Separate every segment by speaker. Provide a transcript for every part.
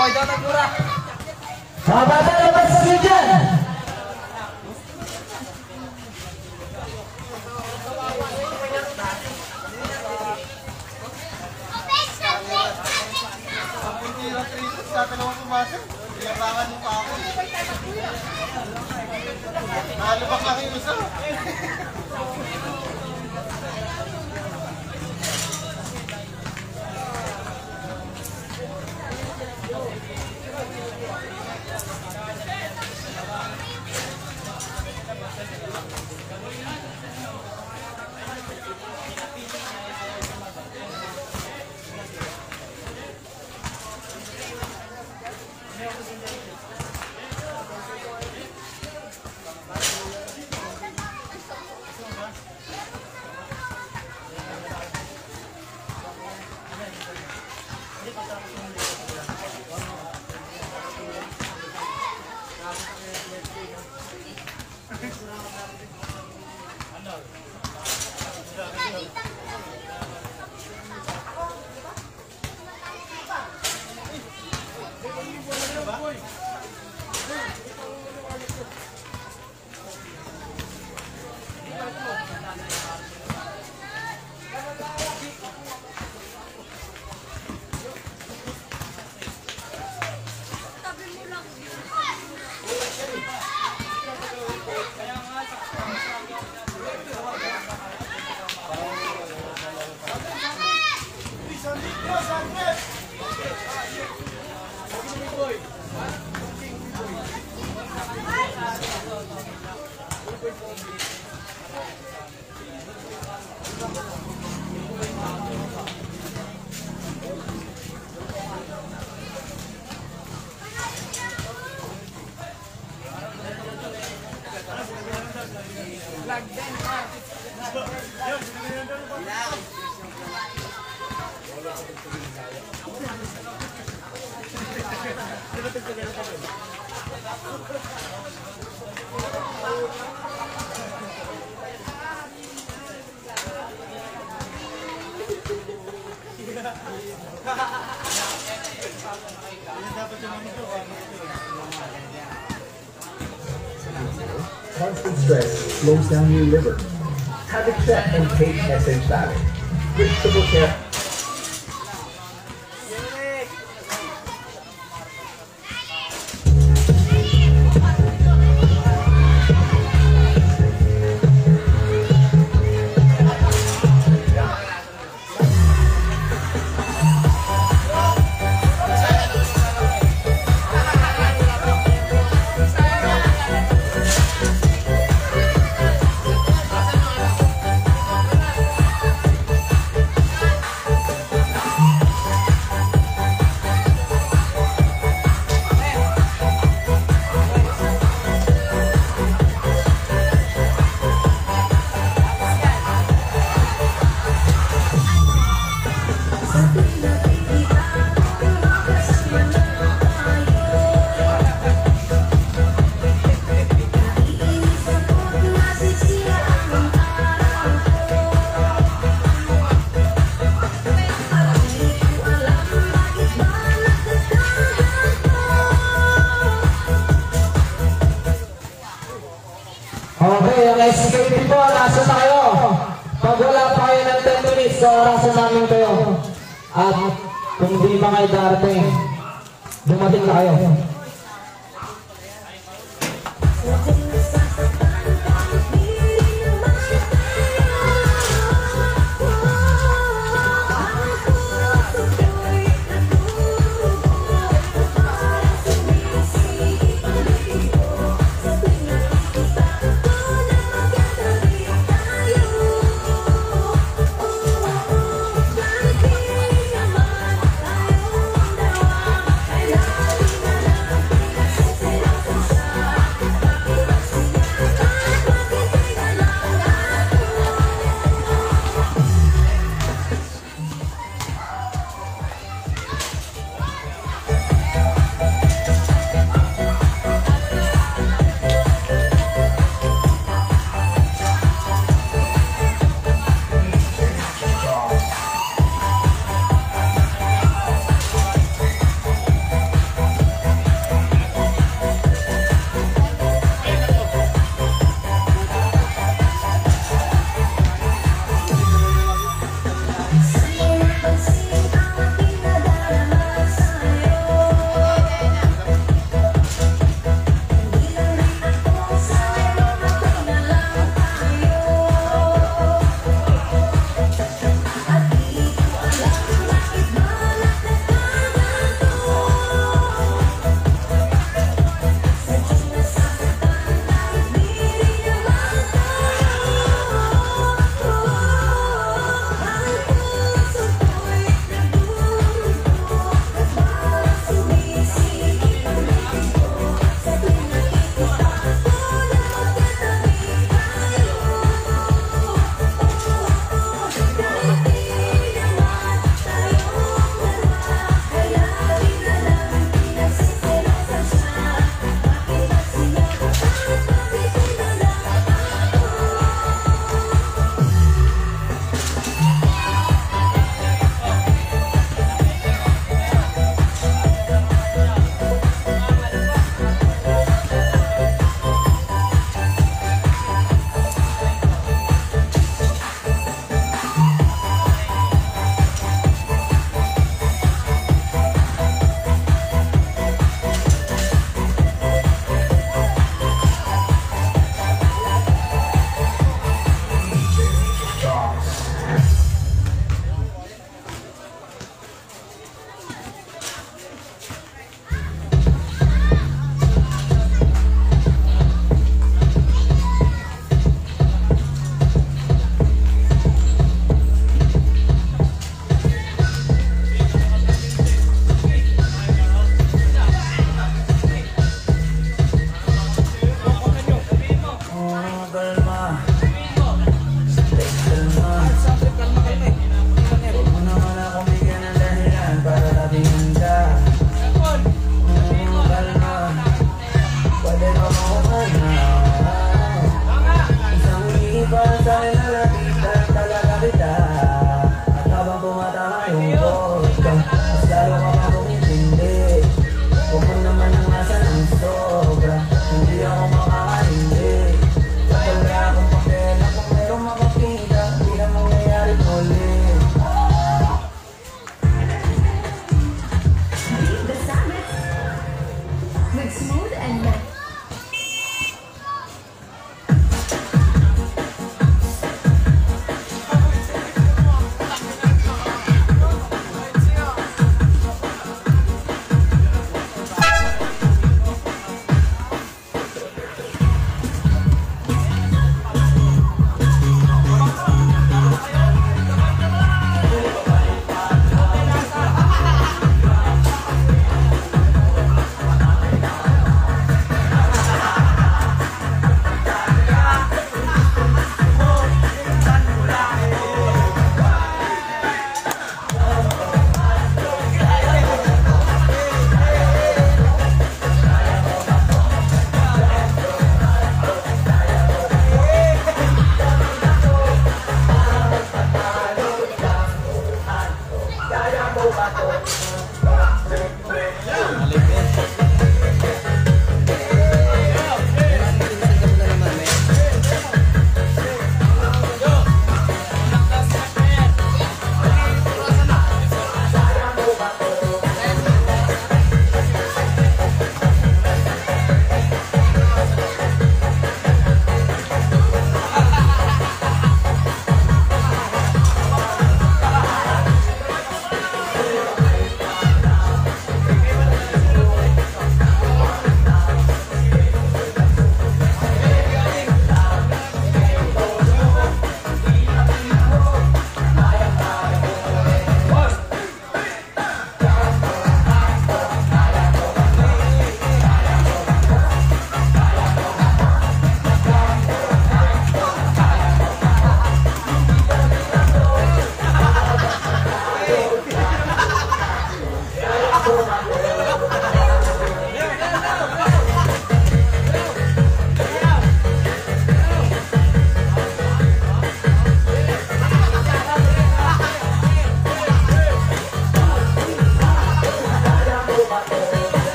Speaker 1: Mga bata, labas sa iyo dyan!
Speaker 2: Nakalabak lang yung isa.
Speaker 1: Constant stress slows down your liver. Have it checked and take Essence Valley. Vegetable care.
Speaker 3: Okay, ang SKP po, nasa na kayo? Pag wala pa kayo ng 10 minutes, so orasan namin kayo. At kung di pa kayo darating, dumating na kayo.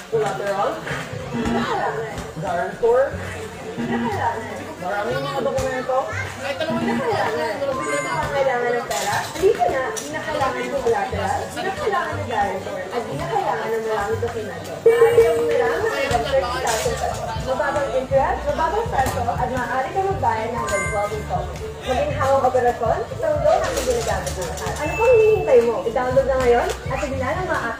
Speaker 1: Collateral? Guarantor? Maraming mga dokumento?
Speaker 4: Kailangan ng pera? Dito na, di na kailangan ng collateral, di na kailangan ng guarantor, at di na kailangan ng maraming dokumento. Ayaw mo na lang, hanggang 30,000 pesos. Mababang interest, mababang peso, at maaari ka magbayad ng revolving fund. Maging hawang operasyon, isang loan ang ginagamit ng lahat. Ano pang hinihintay mo? I-download na ngayon at tignan ang mga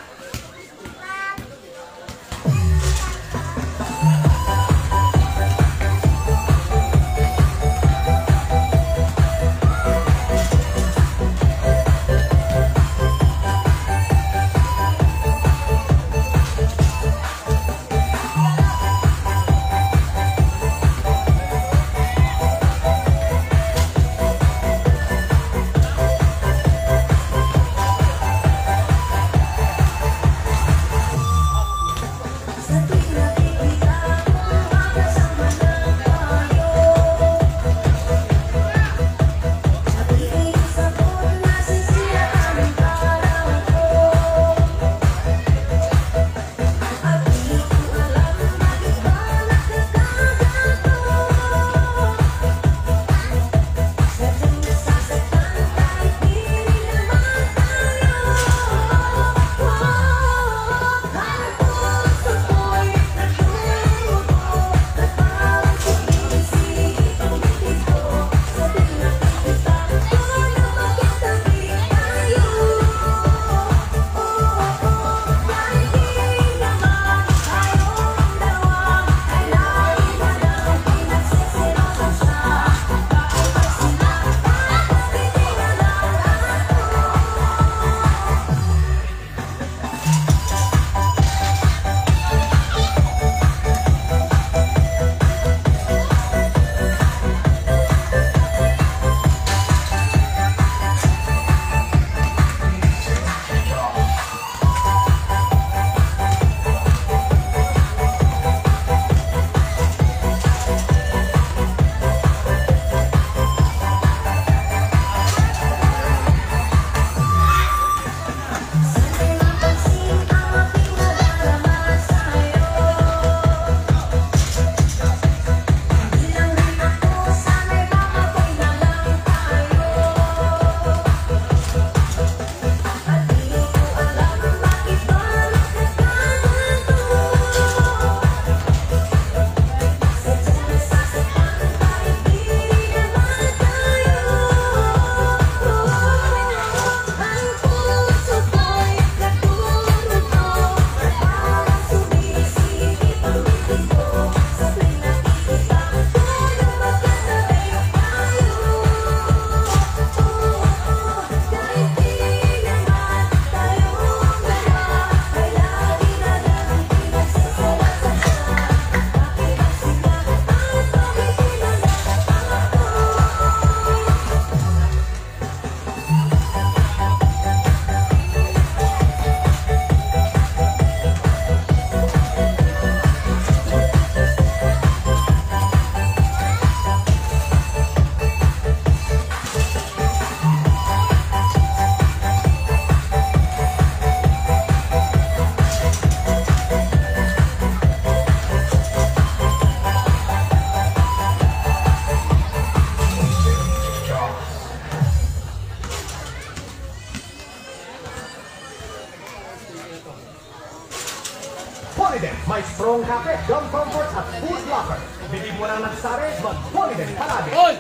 Speaker 1: Poliden, may strong cafe, gum comfort at food blocker. Bili mo lang nagsari, mag-Poliden palagi.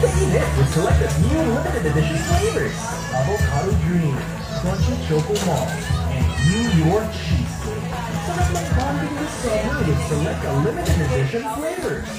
Speaker 1: This with selected new limited edition flavors. Avocado Dream, Crunchy Choco Malt, and New York Cheesecake. Sarap ng bonding with summer with select limited edition flavors.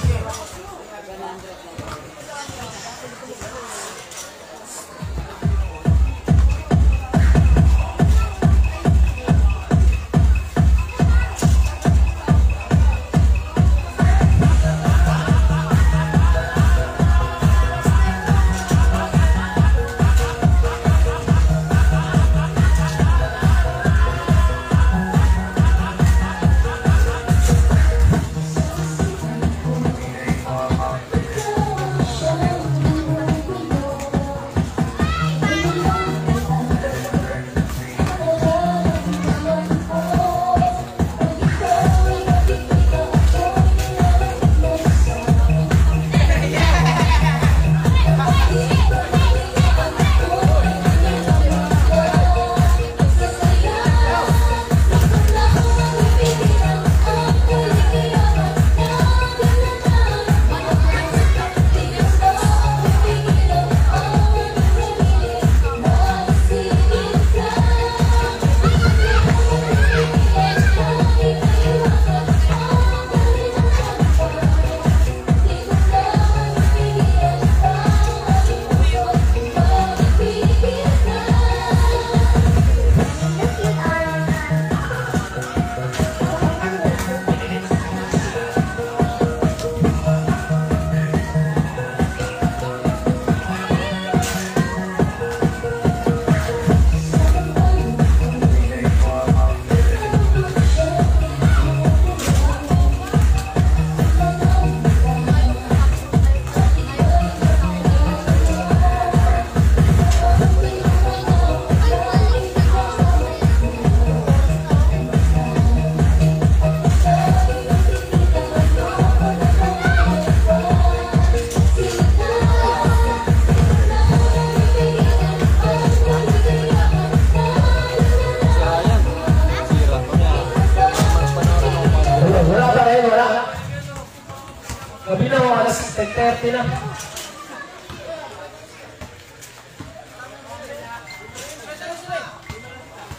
Speaker 3: Gabi na, alas 10:30 na.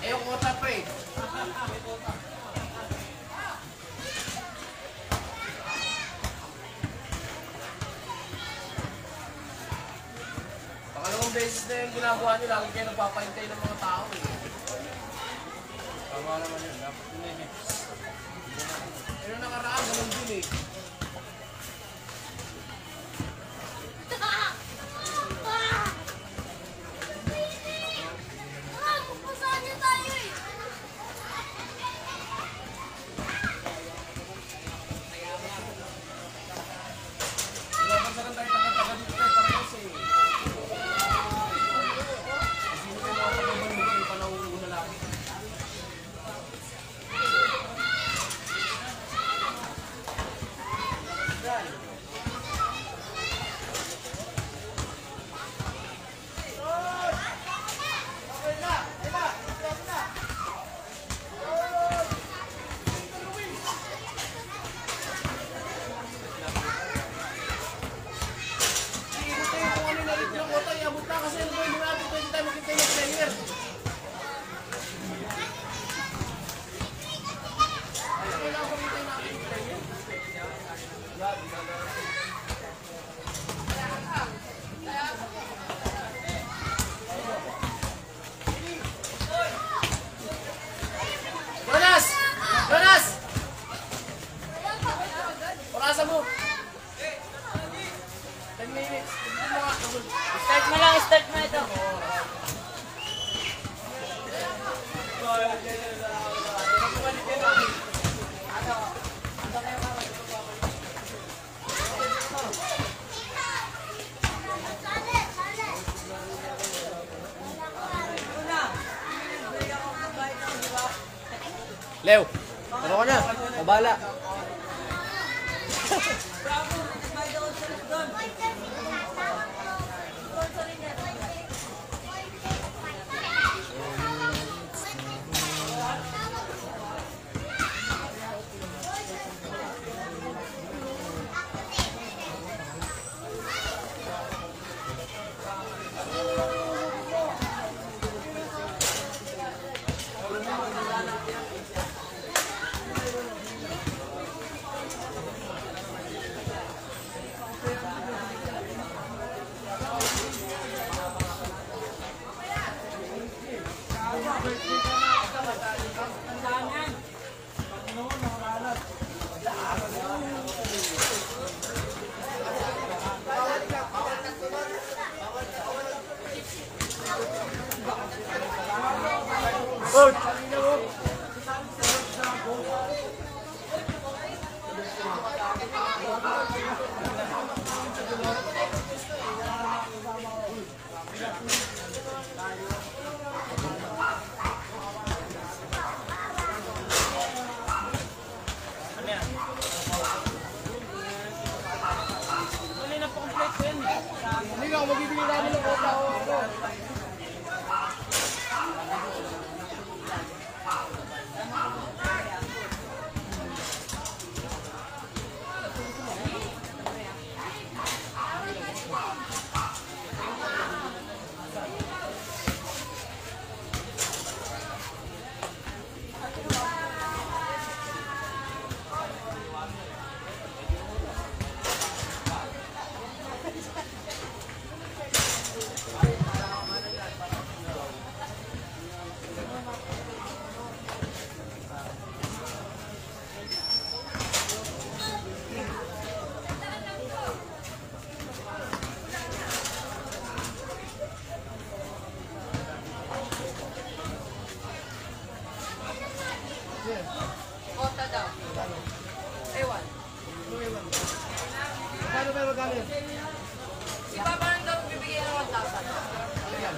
Speaker 2: Yung kota pa eh. Pangalawang beses na yung ginagawa nyo, lagi kayo nagpapahintay ng mga tao eh. Tama naman yun, dapat yun eh. Pero nakaraan, ganun din eh.
Speaker 5: Start mo ito.
Speaker 2: Leo, ano ka na? Mabala. Hindi nga, magbibigay namin ng kota o ako.
Speaker 5: Kota daw. Ewan.
Speaker 2: Paano ba magalit?
Speaker 5: Si Papa nang daw bibigyan ng 1,000.
Speaker 2: Ayan.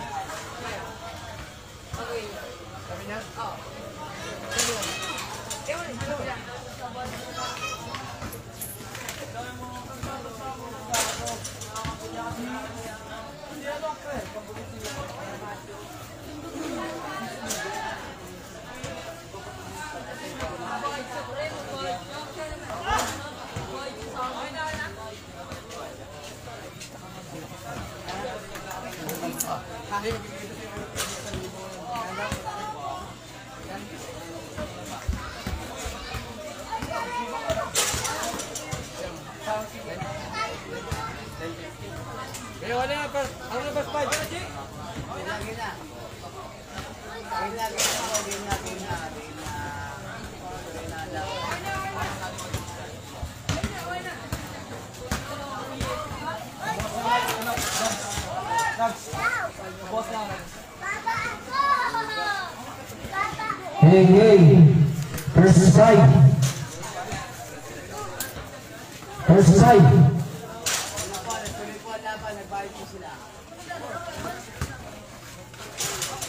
Speaker 5: Okay.
Speaker 2: Sabi niya?
Speaker 5: Oo. Ewan, dalawa lang.
Speaker 2: Kaya wala nga, ano na bas pa?
Speaker 3: Hey, hey. First side. First side.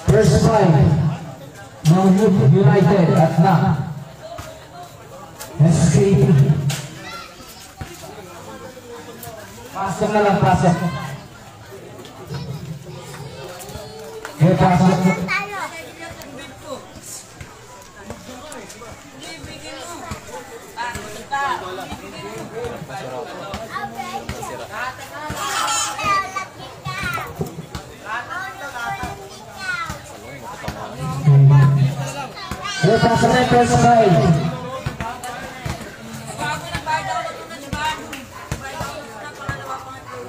Speaker 3: First side. Mount United at na. SKP. Pasok na lang, pasok. Okay, pasok. Okay, pasok na yung first side.
Speaker 5: Bago nagbayad ako ng una, di ba? Nagbayad ako ng una, pangalawa, pangatlo.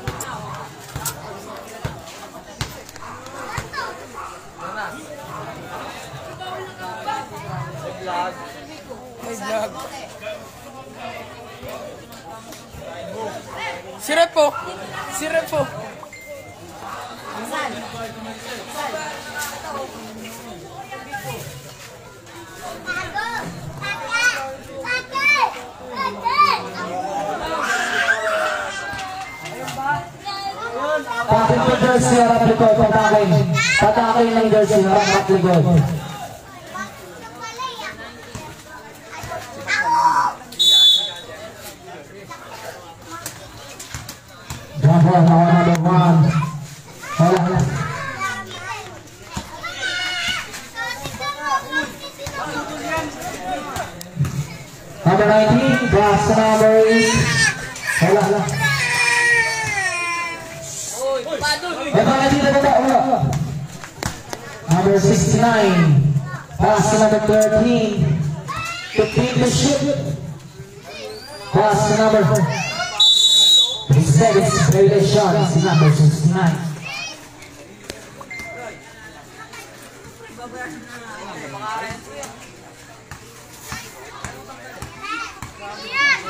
Speaker 2: Si Repo! Si Repo!
Speaker 3: Bakit yung jersey harap likod? Patakin. Patakin ng jersey harap likod. Number one. Wala. Number 19, glass number 8. Wala. Number 69, pass number 13, 15 to shoot. Pass number 37, violation, is number 69.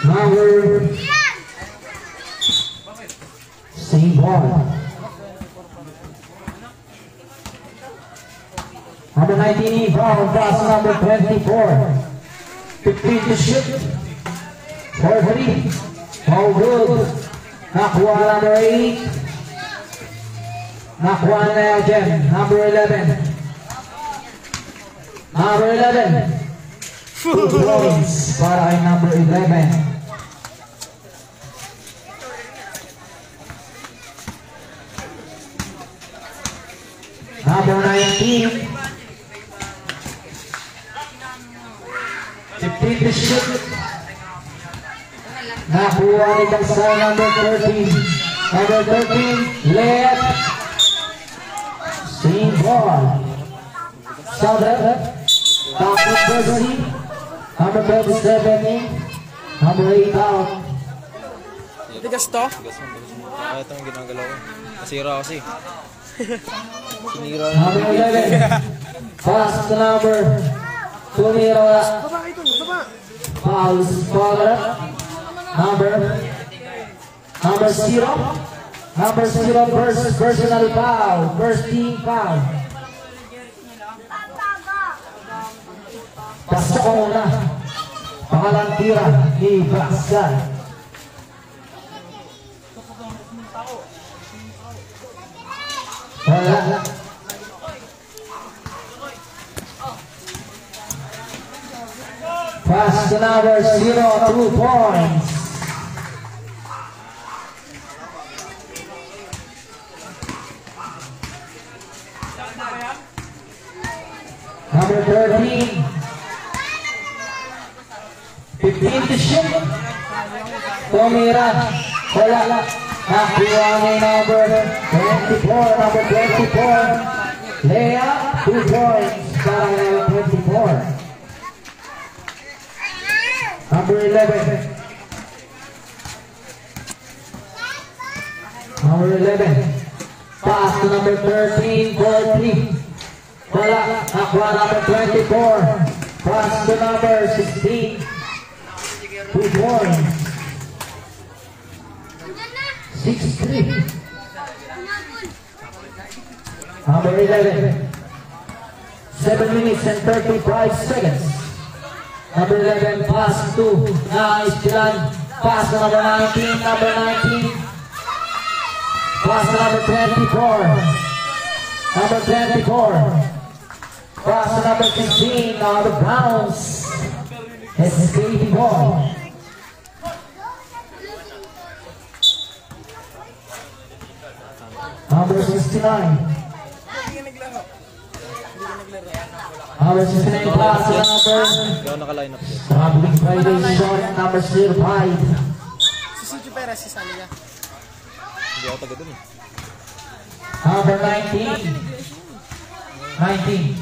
Speaker 3: Number same ball. Number 19, foul, pass number 24. 15 to shoot. 4-3. All good. Nakuha number 8. Nakuha na again. Number 11. Number 11. 2 points para kay number 11. Number 19. 15 to shoot. Nakuha ni Kalsay number 13. Number 13, layup. Steam ball. Southern. Tapos Percy. Number 27 in. Number 8 out.
Speaker 2: Tigas to?
Speaker 6: Kaya itong ginagalaw ko. Nasira kasi. Sinira
Speaker 3: Number 11. Pass to number. Tumira wala.
Speaker 2: Baba kayo dun, baba.
Speaker 3: Fouls. Father. Number 0. Number 0 first personal foul. First team foul. Pasok ko muna. Pangalang tira ni Pascal. Wala. Pass to number 0, 2 points. Number 13. 15 to shoot. Tumira. Wala. Nakuha ni number 24. Number 24. Layup. 2 points para number 24. Number 11. Number 11. Pass to number 13 for 3. Wala. Nakuha number 24. Pass to number 16. 2 points. 6-3. Number 11. 7 minutes and 35 seconds. Number 11, pass to Nice Plan. Pass to number 19, number 19. Pass to number 24. Number 24. Pass to number 16, out of bounds. Escaping ball. Number 69. Number 69 pass to number.
Speaker 6: Ikaw naka-line up din.
Speaker 3: Traveling Friday shot number 05.
Speaker 2: Si Suji Perez, si Salia.
Speaker 6: Hindi ako taga dun eh.
Speaker 3: Number 19. 19.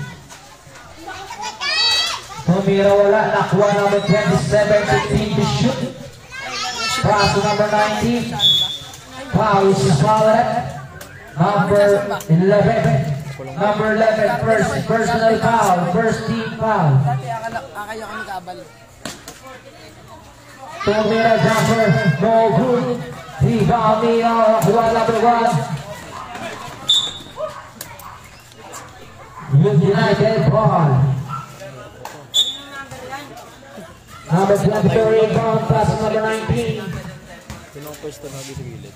Speaker 3: Tumira wala. Nakuha number 27. 15 to shoot. Pass to number 19. Foul is fouled. Number 11. Number 11, first personal foul. First team foul.
Speaker 2: Dati akaya ko nag-abal.
Speaker 3: Tumira jumper. No good. Rebound ni nakuha number 1. United ball. Number 24 rebound pass number 19.
Speaker 6: Pinong-pwesto na sa gilid.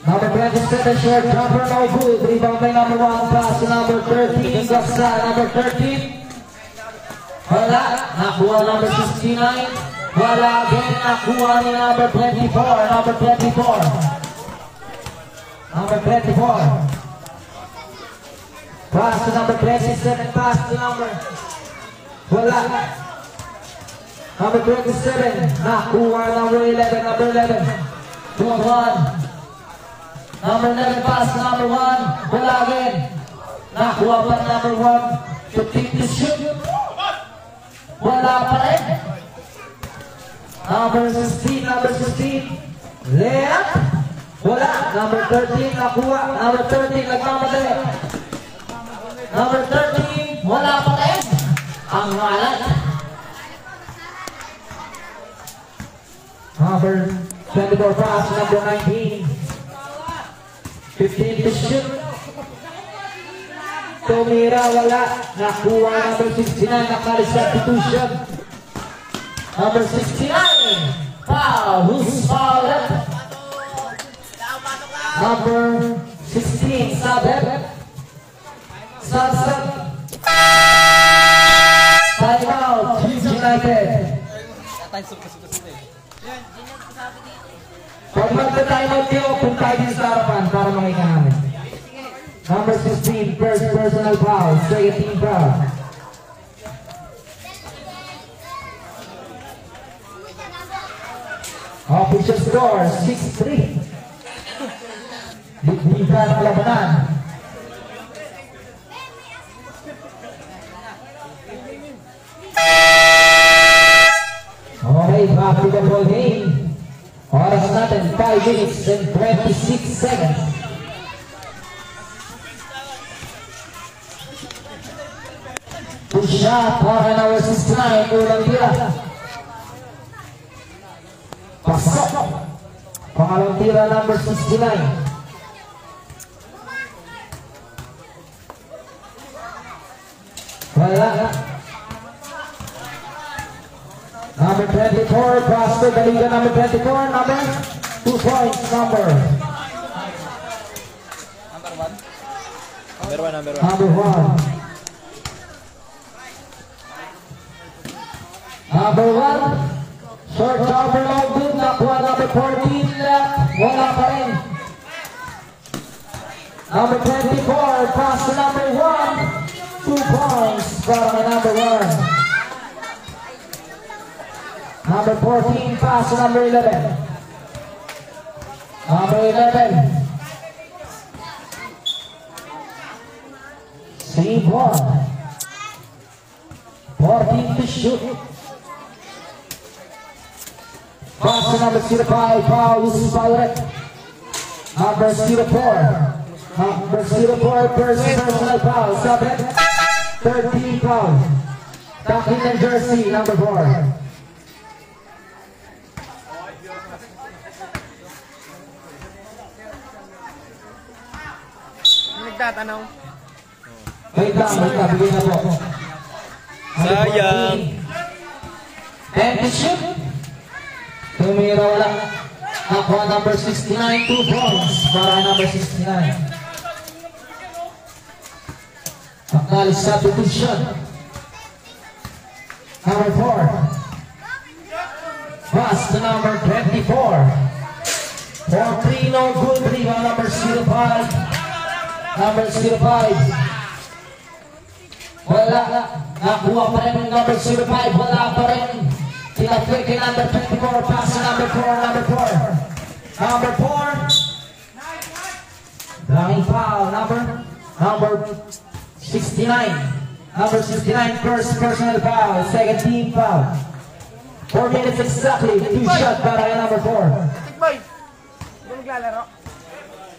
Speaker 3: Number 27 short jumper no good. Rebound by number 1 pass to number 13. Gaksa number 13. Wala. Nakuha number 69. Wala again. Nakuha ni number 24. Number 24. Number 24. Pass to number 27. Pass to number. Wala. Number 27. Nakuha number 11. Number 11. 2-1. Number 11 pass to number 1. Wala again. Nakuha pa number 1. 15 to shoot. Wala pa rin. Number 16. Number 16. Layup. Wala. Number 13. Nakuha. Number 13. Nagmamadali. Number 13. Wala pa rin. Ang malat. Number 24 pass. Number 19. 15 to shoot. Tumira, wala. Nakuha number 69, nakalis substitution. Number 69, foul. Who's fouled? Number 16, Sabet. Sunset. Time out, Leeds United. Pag magta-time out kayo, punta tayo din sa harapan para makita namin. Number 16, first personal foul, second team foul. Official score, 6-3. Digdigan ang labanan. Okay, back to the ball game. Oras natin, 5 minutes and 26 seconds. Push shot para number 69, ulang tira. Pasok. Pangalawang tira, number 69. Wala. Number 24, Pastor Galiga, number 24, number 2 points, number.
Speaker 6: Number 1.
Speaker 3: Number 1. Number 1. Short jumper, long good, nakuha number 14, left, wala pa rin. Number 24, pass to number 1, 2 points para kay number 1. Number 14, pass to number 11. Number 11. Same ball. 14 to shoot. Pass to number 05, foul, this is Violet. Number 04. Number 04, personal foul, 7. 13 foul. Taking the jersey, number 4.
Speaker 2: Nagtatanong.
Speaker 3: Wait lang, bigyan na po.
Speaker 6: Sayang.
Speaker 3: And to shoot. Tumira, wala. Nakuha number 69, 2 points para number 69. Pagkalis substitution. Number 4. Pass to number 24. 4-3, no good. Rebound number 05. Number 05. Wala. Nakuha pa rin number 05. Wala pa rin. Tinapit kay number 24. Pass to number 4. Number 4. Number 4. Daming foul. Number 69. Number 69. First personal foul. Second team foul. 4 minutes exactly. 2 shot para kay number 4.
Speaker 2: Tikboy! Hindi maglalaro.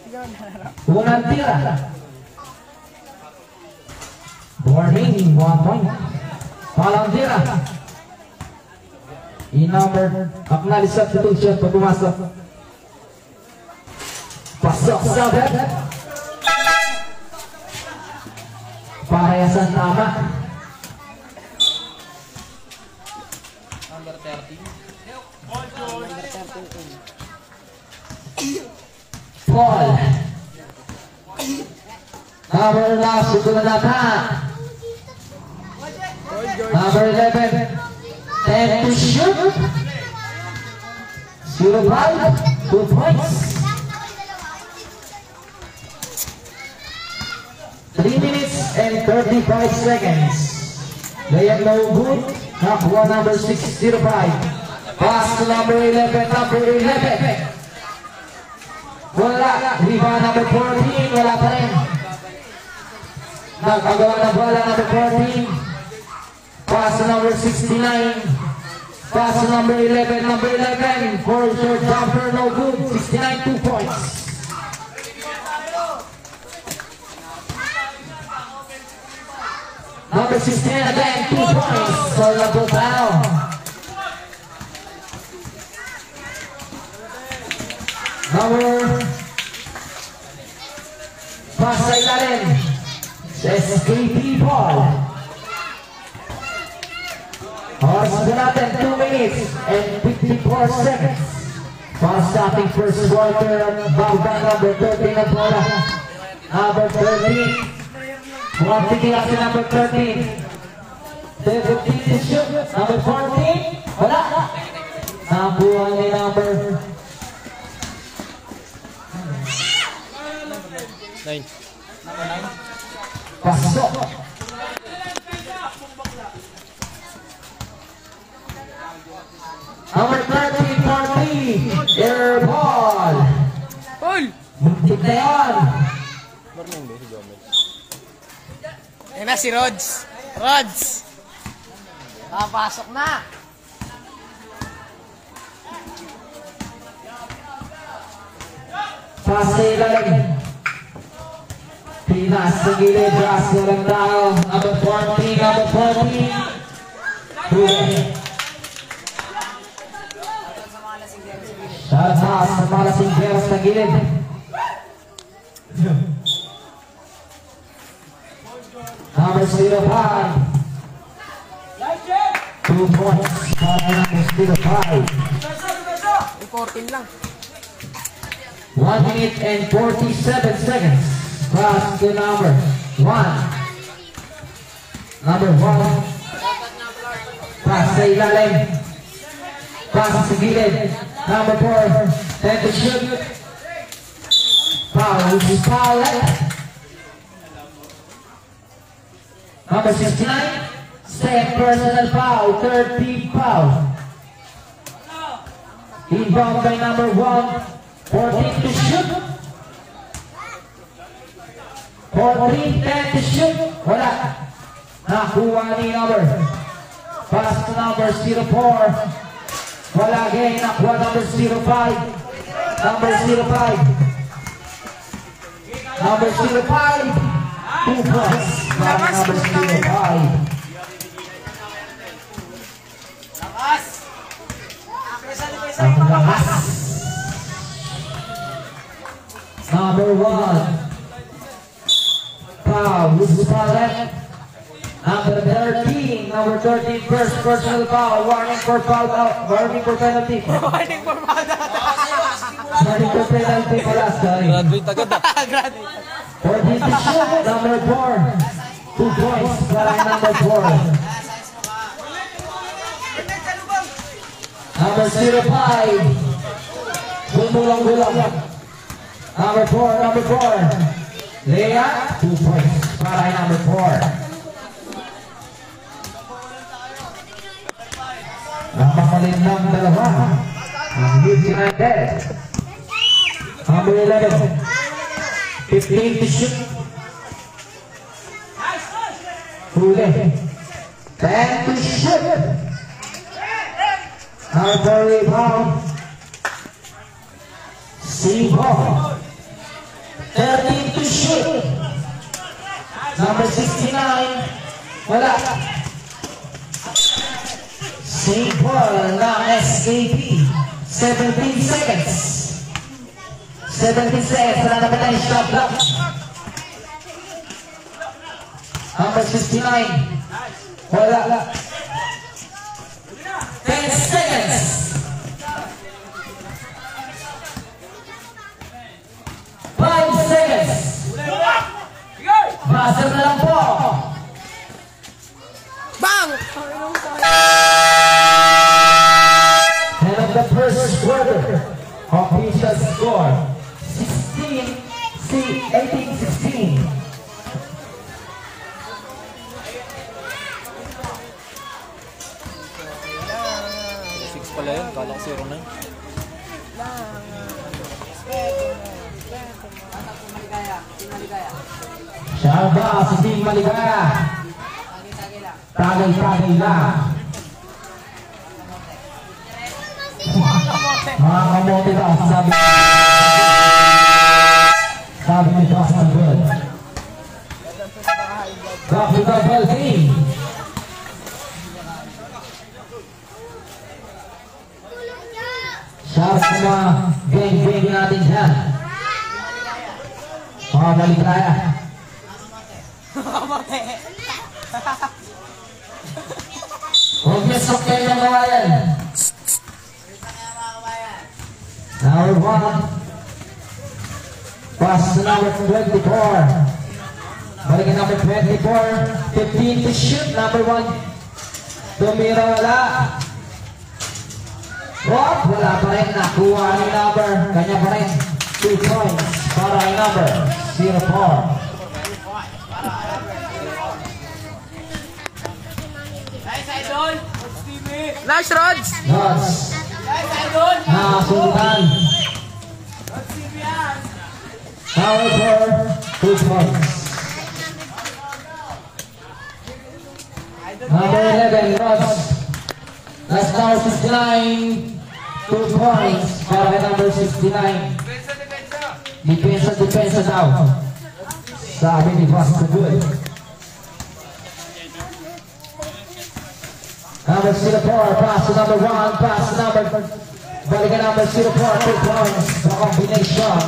Speaker 2: Hindi maglalaro.
Speaker 3: Unang tira. Warning, 1 point. Palang tira. I-number, acknowledge substitution pag pumasok. Pasok sa bet. Parehasan tama.
Speaker 2: Number 30.
Speaker 3: Paul. Number last, susunod nata. Number 11. 10 to shoot. 0-5. 2 points. 3 minutes and 35 seconds. Layup no good. Nakuha number 6-0-5. Pass to number 11. Number 11. Wala. Rebound number 14. Wala pa rin. Nagagawa na bola number 14. Pass to number 69. Pass to number 11. Number 11. For short jumper, no good. 69, 2 points. Number 16 again, 2 points. So double foul. Number pass sa ilalim. SKP ball. Oras na natin 2 minutes and 54 seconds. Para sa ating first quarter at bawang number 13 na bola. Number 13. Mukhang titigil si number 13. 17 to shoot. Number 14. Wala. Nabuhan ni number
Speaker 6: 9.
Speaker 3: Pasok. Number 13 for me. Air ball.
Speaker 2: Paul!
Speaker 3: Muntik na yan.
Speaker 6: Marunong ba si Jomel?
Speaker 2: Yan na si Rods. Rods! Papasok na!
Speaker 3: Pase ilalim. Pinas sa gilid. Braso lang tayo. Number 14. Number 14. Huli. Shot pass sa mga lasinggeros sa gilid. Number 05. 2 points para number 05.
Speaker 2: 14 lang.
Speaker 3: 1 minute and 47 seconds. Pass to number 1. Number 1. Pass sa ilalim. Pass sa gilid. Number 4. 10 to shoot. Foul. Which is foul. Number 69. Second personal foul. 30 foul. Inbound by number 1. 14 to shoot. 14, 10 to shoot. Wala. Nakuha ni number. Pass to number 04. Wala again. Nakuha number 05. Number 05. Number 05. 2 points. Para number 05. Ang lakas. Number 1. Foul. Left. Number 13. Number 13. First personal foul. Warning for foul out. Warning for penalty.
Speaker 2: Warning for mother.
Speaker 3: Warning for penalty pala. Sorry.
Speaker 6: Graduate agad ah.
Speaker 3: 14 to shoot. Number 4. 2 points para number 4. Number 05. Gumulang-gulang. Number 4. Number 4. Leah. 2 points para number 4. Napakalinlang dalawa. Ang Leeds United. Number 11. 15 to shoot. Huli. 10 to shoot. Number rebound. Ball. 13 to shoot. Number 69. Wala. Ball ng SKP. 17 seconds. 17 seconds. Wala na ba tayo shot block? Number 69. Wala. 10 seconds. 5 seconds. Buzzer na lang po.
Speaker 2: Bang!
Speaker 3: End of the first quarter. Official score 18-16.
Speaker 6: Pala yun, kala ko 0-9.
Speaker 3: Siyaba si Team Maligaya. Tagay-tagay lang. Mga kamote daw, sabi ni Boston Good. Double team. Shout sa mga gang-gang natin dyan. Mga Maligaya. Huwag niya sakyan ng kawayan. Number 1. Pass to number 24. Balikan number 24. 15 to shoot. Number 1. Tumira wala. Wala pa rin. Nakuha ni number. Kanya pa rin. 2 points para kay number 04.
Speaker 2: Nice, Idol! Stevie!
Speaker 6: Nice, Rods!
Speaker 3: Rods.
Speaker 2: Nice, Idol!
Speaker 3: Nakasundan.
Speaker 2: Stevie yan!
Speaker 3: Power for 2 points. Number 11, Rods. Last number 69. 2 points para kay number 69. Depensa daw. Sabi ni Vasco Good. Number 04, pass to number 1, pass to number... Balikan number 04, 2 points. The combination.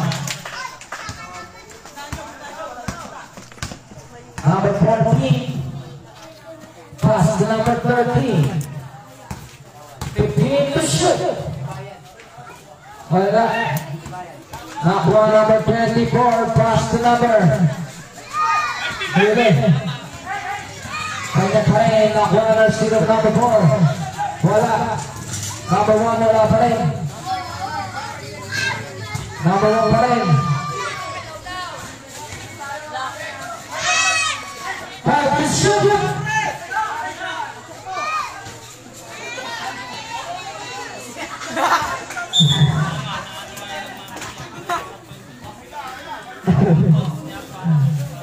Speaker 3: Number 14, pass to number 13. 15 to shoot. Wala. Nakuha number 24, pass to number. Huli. Kanya pa rin, nakuha na zero number 4. Wala. Number 1 wala pa rin. Number 1 pa rin. 5 to shoot.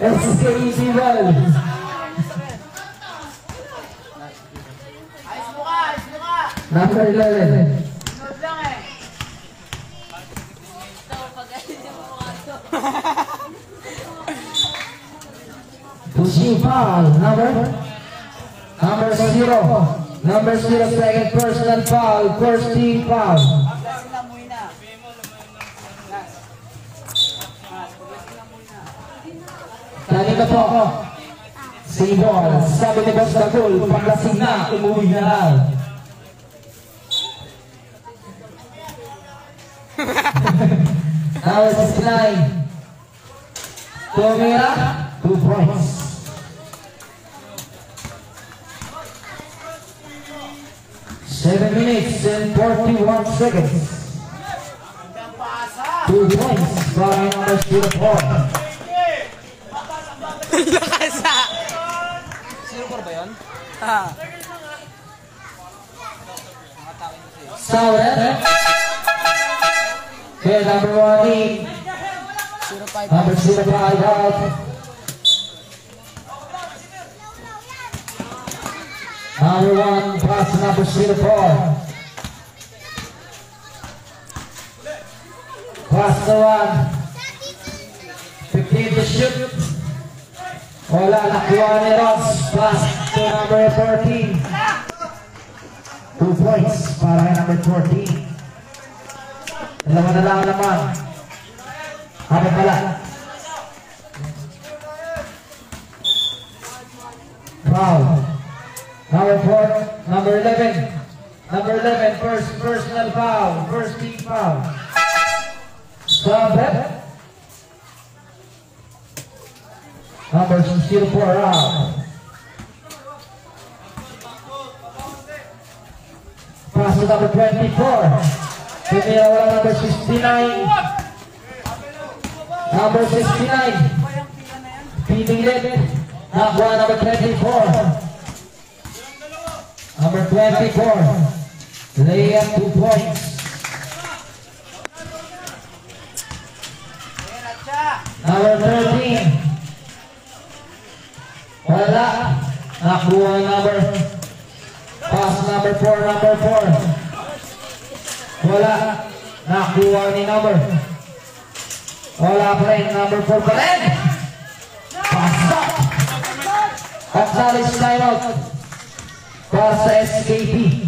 Speaker 3: SKEB Ball.
Speaker 2: Ayos mo ka! Ayos mo ka!
Speaker 3: Number 11.
Speaker 2: Sunod lang eh!
Speaker 3: Pushing foul. Number 0. Number 0, second personal foul. First team foul.
Speaker 2: Paglasin lang muna.
Speaker 3: Kanina po ako. Si Ball. Sabi ni Boss Dagul, paglasing na, umuwi na lang. Now it's 9. Tumira, 2 points. 7 minutes and 41 seconds. 2 points para number 04.
Speaker 6: Lakas ha! 04 ba yun? Ha.
Speaker 3: Sauer. Okay, number 1 in.
Speaker 6: 05.
Speaker 3: Number 05 out. Number 1 pass to number 04. Pass to 1. 15 to shoot. Wala, nakuha ni Ross. Pass to number 14. 2 points para kay number 14. Dalawa na lang naman. Apa pala? Foul. Number 11. Number 11, first personal foul. First team foul. Stop it. Number 04 out. Pass to number 24. Tumira wala number 69. Number 69. Pinilit. Nakuha number 24. Number 24. Lay up 2 points. Number 13. Wala. Nakuha number. Pass number 4, number 4. Wala. Nakuha ni number. Wala pa rin. Number 4 pa rin. Pass up. Acknowledge timeout. Para sa SKP.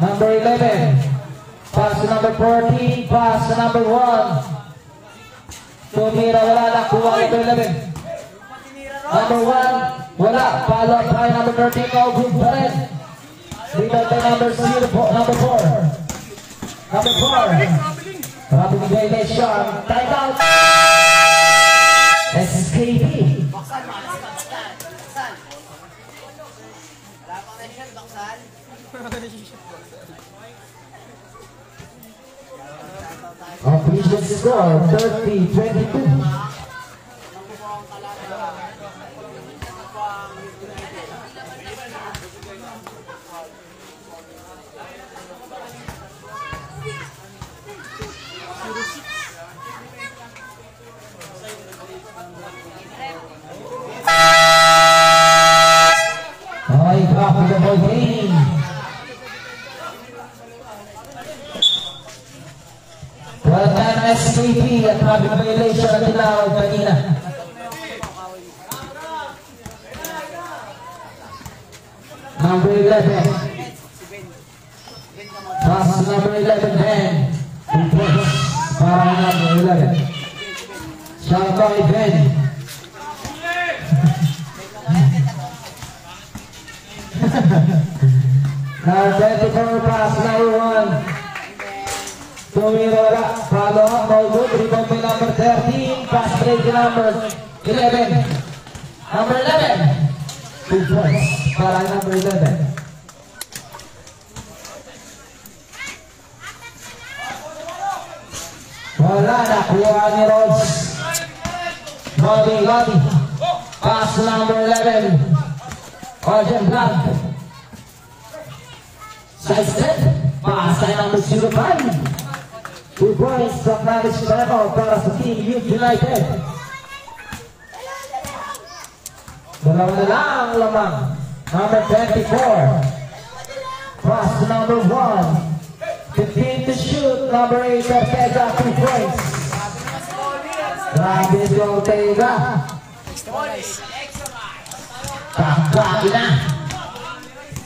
Speaker 3: Number 11. Pass to number 14. Pass to number 1. Tumira, wala na. Kuha number 11. Number 1, wala. Follow up by number 13. No good pa rin. Rebound by number 0, number 4. Number 4. Rapid violation. Time out. SKP.
Speaker 2: Baksan, baksan. Wala pang mention, baksan.
Speaker 3: Official score 30-22. Ay, profitable game. Well done, SKP at having violation na tinawag kanina. Number 11. Pass number 11, Ben. Para number 11. Shot by Ben. Now 24 pass, number 1. Tumira, follow up, no good. Rebound by number 13. Pass break to number 11. Number 11. 2 points para number 11. Wala na, kuha ni Rhodes. Lobby. Pass to number 11. Arjen Blanc. Side step. Pass tayo number 05. 2 points from Navis Level para sa Team Youth United. Dalawa na lang lamang. Number 24. Pass to number 1. 15 to shoot. Number 8, Ortega, 2 points. Grabe si Ortega. Kakaki na.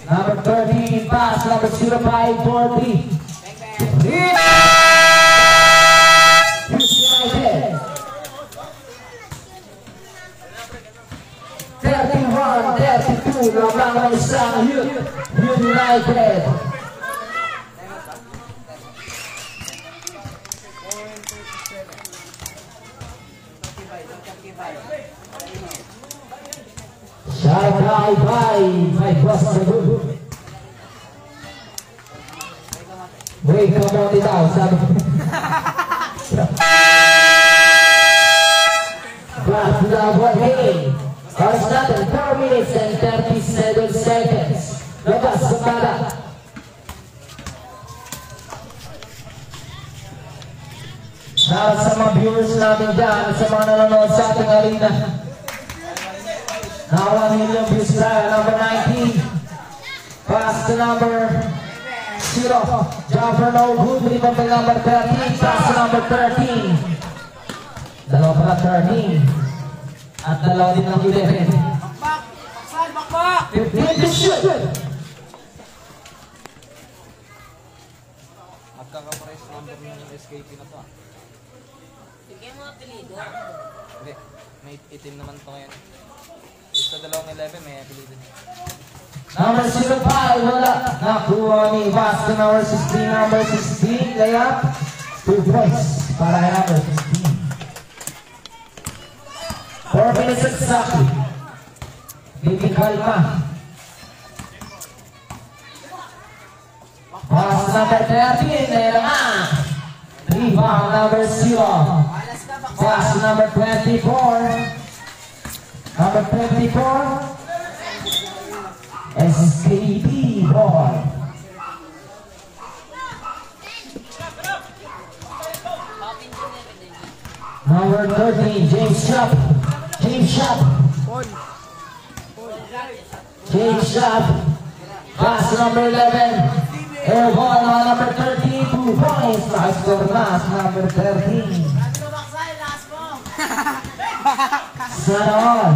Speaker 3: Number 13, pass. Number 05, 40. United. 31-32 lamang ang isang Youth United. Shout out by my boss Sabu. Wait, come on it out, Sabu. But one game. Our starting 4 minutes and 37 seconds. Labas sa bala. Para sa mga viewers natin dyan, sa mga nanonood sa ating arena. Now 1 million views tayo, number 19. Pass to number 0. Jumper no good, rebound by number 13. Pass to number 13. Dalawa pala 13. At dalawa din ng 11.
Speaker 2: Bakbak!
Speaker 3: 15 to shoot.
Speaker 6: Magkakapares number ng SKP na to.
Speaker 5: Bigyan mo apelido.
Speaker 6: Hindi, may itim naman to ngayon. Sa dalawang 11 may apelido.
Speaker 3: Number 05, wala. Nakuha ni Vasco, number 16, number 16. Kaya 2 points para number 16. 4 minutes exactly. Bibi Kalma. Pass number 13. Ayan nga. Rebound number 0. Pass number 24. Number 24. SKP boy. Number 13, James Sharp. James Sharp. Pass number 11. Air ball on number 13, 2 points. Nice score pass number 13. Sana all.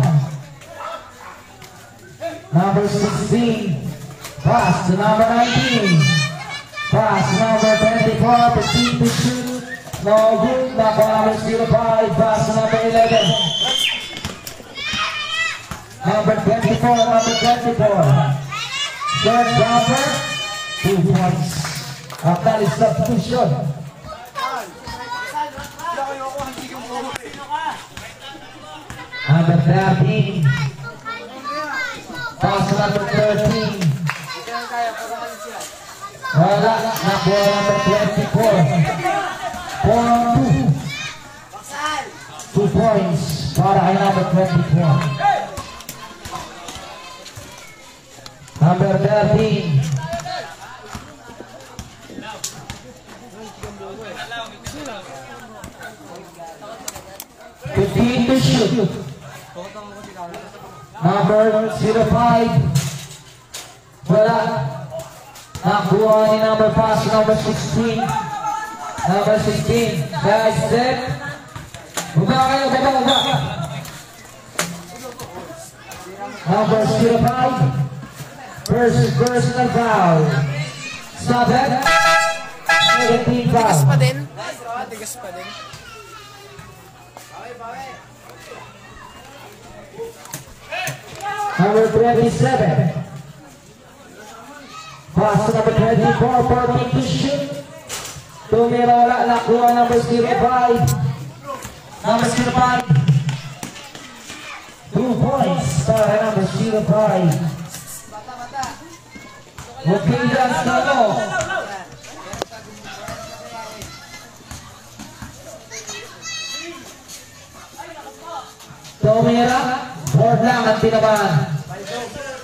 Speaker 3: Number 16. Pass to number 19. Pass number 24. No good. Nakuha number 05. Pass to number 11. Number 24. Number 24. Third jumper. 2 points. After the substitution. Number 13. Pass to number 13. Wala. Nakuha number 24. 4-2. 2 points para kay number 24. Number 13. To shoot. Number 05. Wala. Nakuha ni number pass, number 16. Number 16. Guys, step. Baba kayo, baba. Number 05. First personal foul. Stop it. 17 foul.
Speaker 2: Tigas pa din. Tigas pa din.
Speaker 3: Number 27. Pass to number 24. 14 to shoot. Tumira wala. Nakuha number 05. Number 05. 2 points para number 05. Okay, that's the law. Tumira. Board lang ang tinabahan.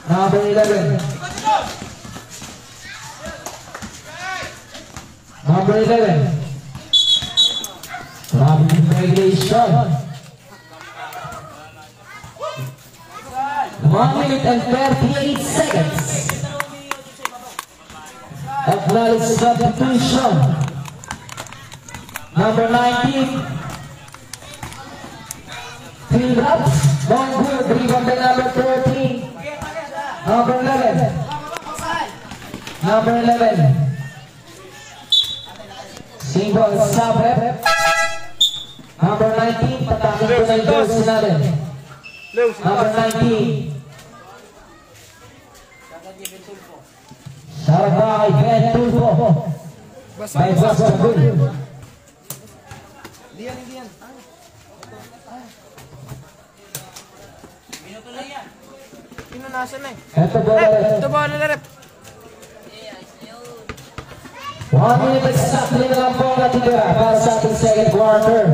Speaker 3: Number 11. Number 11. Robin regulation. 1 minute and 38 seconds. Acknowledge substitution. Number 19. Field up. Long good. Rebound by number 13. Number 11. Number 11. Single stop rep. Number 19. Patakin ko na yung jersey natin. Number 19. Sarap kay Ben Tulfo. By Basta Gul.
Speaker 2: Diyan. Pinunasan na eh.
Speaker 3: Ito ba na rep?
Speaker 2: Ito ba na rep?
Speaker 3: 1 minute exactly na lang po natitira para sa ating second quarter.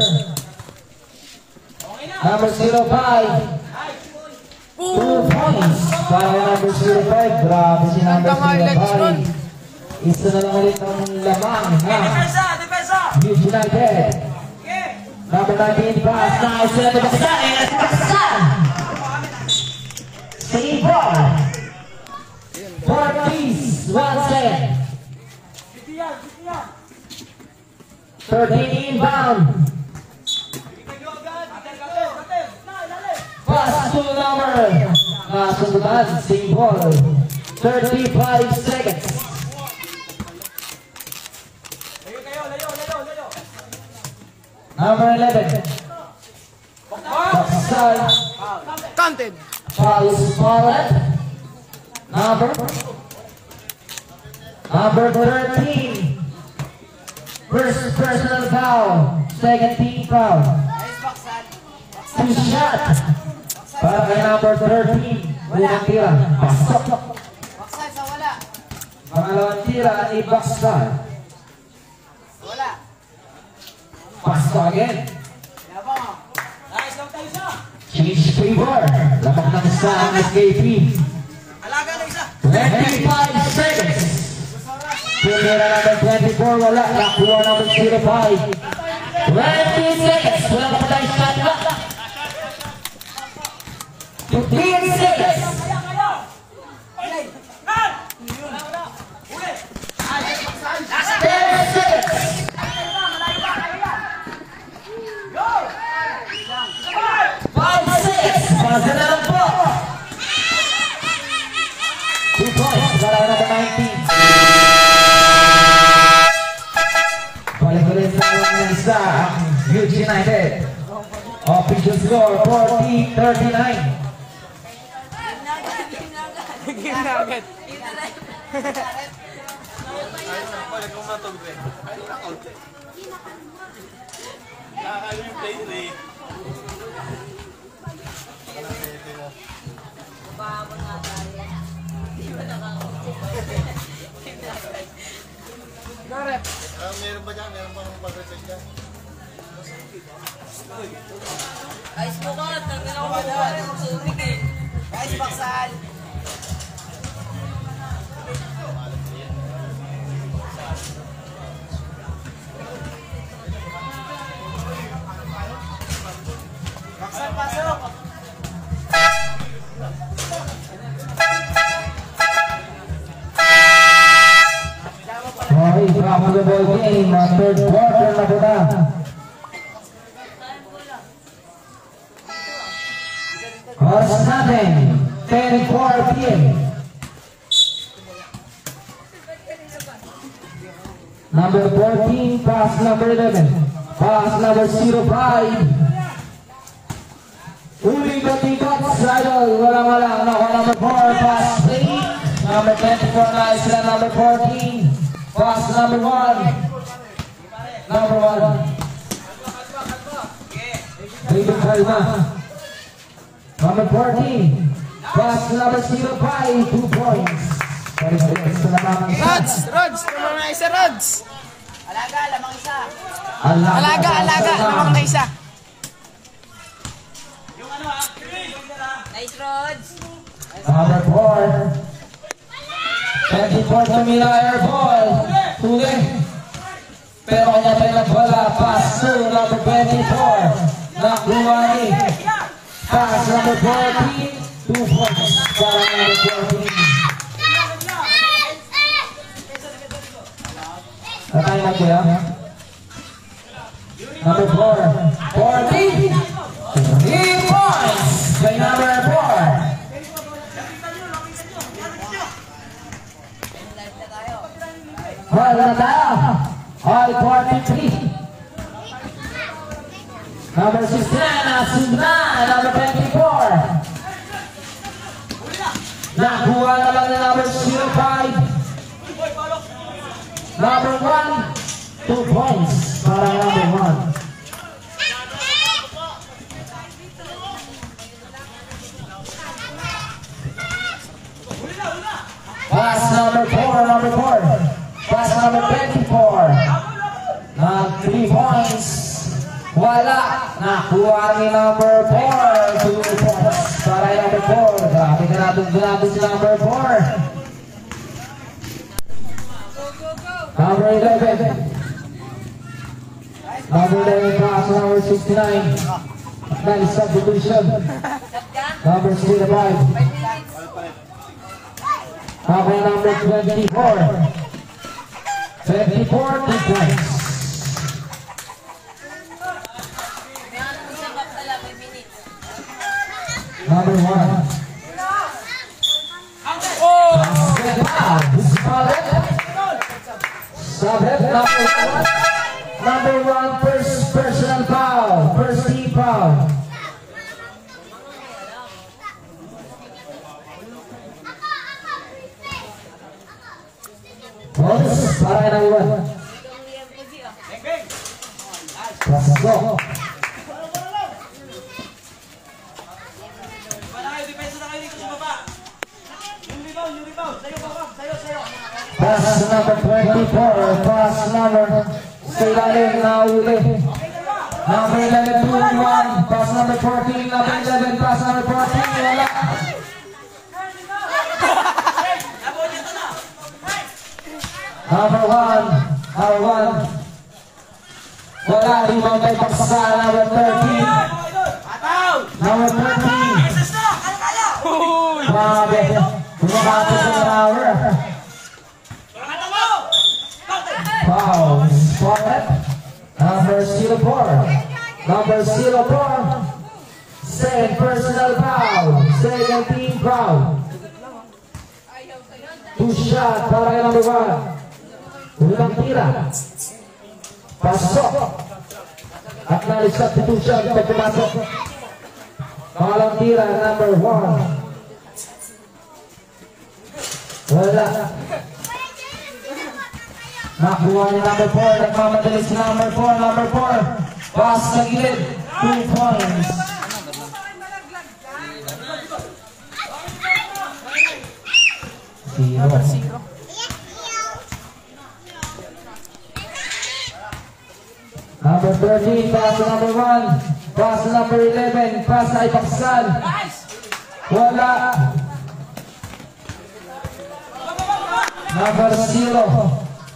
Speaker 3: Number 05. 2 points para number 05. Grabe si number 05. Isa na lang ulit ang lamang na Youth United. Number 19 pass. Nice. Sila na baksan. Save ball. 4 piece. 1 second. 13 inbound. Pass to number. Nasundan. Save ball. 35 seconds. Number 11. Backside.
Speaker 2: Counted.
Speaker 3: Foul Smollett. Number 13. First personal foul. Second team foul. 2 shot. Para kay number 13. Unang tira. Pasok. Pangalawang tira ni Backside. Pasok again. Change favor. Lapak ng isa ang SKP. 25 seconds. Pumira number 24. Wala. Nakuha number 05. 20 seconds. Wala pa tayo shot clock. 15 seconds. 10 seconds. 5 seconds. Pasa na lang po. 2 points para number 19. balik ulit sa mga isa ang UG United. Official score 40-39.
Speaker 6: Game na agad.
Speaker 2: Meron ba dyan? Meron bang pag-recheck dyan?
Speaker 5: Ayos mo ka, tanggal ako mag-aari, magsubig eh. Ayos baksan. Baksan, pasok!
Speaker 3: Okay, profitable game. Third quarter na po na. Oras natin, 10:04 p.m. Number 14, pass number 11. Pass number 05. Uling batikot, idol, walang-walang. Nako, number 4, pass 8. Number 24 na sila, number 14. Pass number 1. Number 1. David Kalma. Number 14. Pass number 05. 2 points.
Speaker 6: Rods! Rods! Lamang na isa, Rods!
Speaker 5: Alaga, lamang isa.
Speaker 6: Alaga! Lamang na isa.
Speaker 5: Nice rods.
Speaker 3: Number 4. 24 Camila air ball. Tuli. Pero kanya tayo nagwala. Pass to number 24. Nakuha ni. Pass number 14. 2 points. Para number 14. Natay na kuya. Number 4. 14. 3 points. Kay number 4. All na tayo. All 43. Number 16, Asuna. Number 24. Nakuha naman na number 05. Number 1. 2 points para number 1. Pass number 4, number 4. Pass number 24. 3 points. Wala. Nakuha ni number 4. 2 points para number 4. Grabe ka natin si number 4. Number 11. Number 11 pass number 69. Nice substitution. Number 65. Number 24. 24, 2 points. Number 1.
Speaker 6: Oh!
Speaker 3: Sabit, number 1. Number 1, first personal foul. First team foul. Bonus para kay number 1. Let's go. Pass number 24, pass number sa ilalim na uli. Number 11, 2-1, pass number 14, number 11, pass number 14, wala. Number 1, wala, rebound kay Paksa, number 13. Number 13. Grabe, tumakapos sa tower. Foul, spotted. Number 04. Number 04. Second personal foul. Second team foul. 2 shot para kay number 1. Ulang tira. Pasok. Acknowledge substitution pag pumasok. Pangalang tira, number 1. Wala. Nakuha ni number 4. Nagmamadali si number 4. Number 4. Pass sa gilid. 2 points. Zero. Number 13, pass to number 1. Pass to number 11. Pass ay paksan. Wala. Number 0.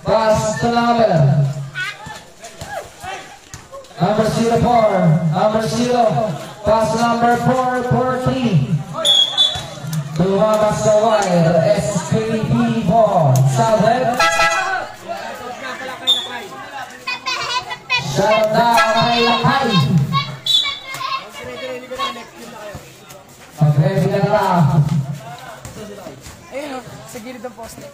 Speaker 3: Pass to number 04. Number 0. Pass to number 4. 14. Tumakas sa wire. SKP ball. Southern. Shout out kay Lakay. Mag-ready ka na.
Speaker 2: Ayun o, sa gilid ng poste.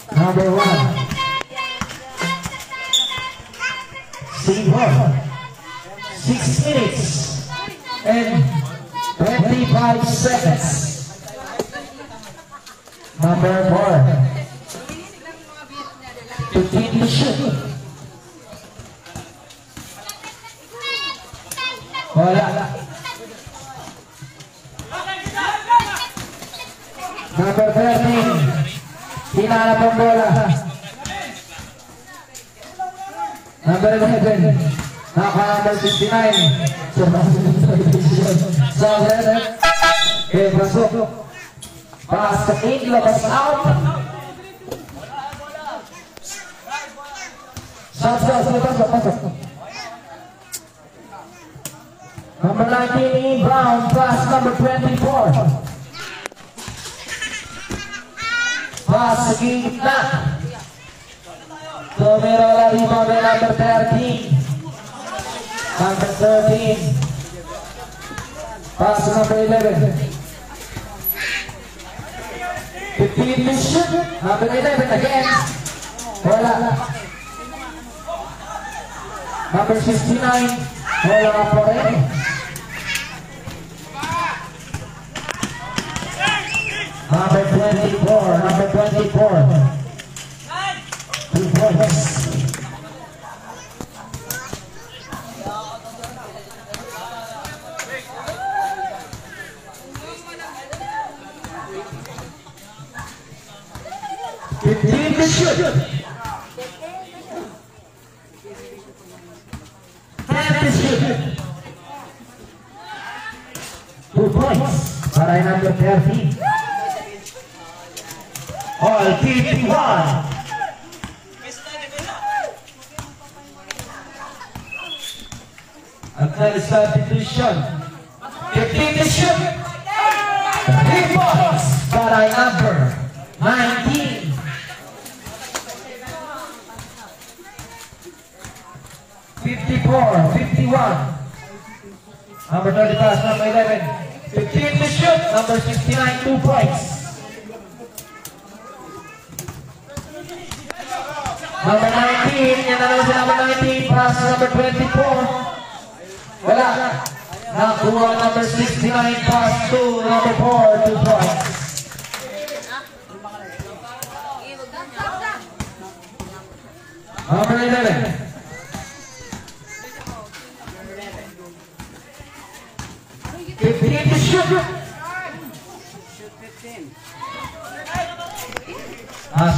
Speaker 3: Number 1. Singapore. 6 minutes and 25 seconds. Number 4. 15 to shoot. Wala. Number 13. Hinanap ang bola. Number 11. Number 69. Southern. Okay, pasok. Pass sa in, labas out. Pasok. Number 19 inbound, pass number 24. Pass sa gitna. Tumira la rebound by number 13. Number 13. Pass number 11. 15 to shoot. Number 11 again. Wala. Number 69. Wala ka pa rin. Number 24. Number 24. 2 points. To shoot. 10 to shoot. 2 points para number 30. All 51. Another substitution. 15 to shoot. 3 points para number 19. 54, 51. Number 30 pass, number 11. 15 to shoot, number 69, 2 points. Number 19, yan na naman si number 19, pass number 24. Wala. Nakuha number 69, pass to number 4, 2 points. Number 11. 15 to shoot.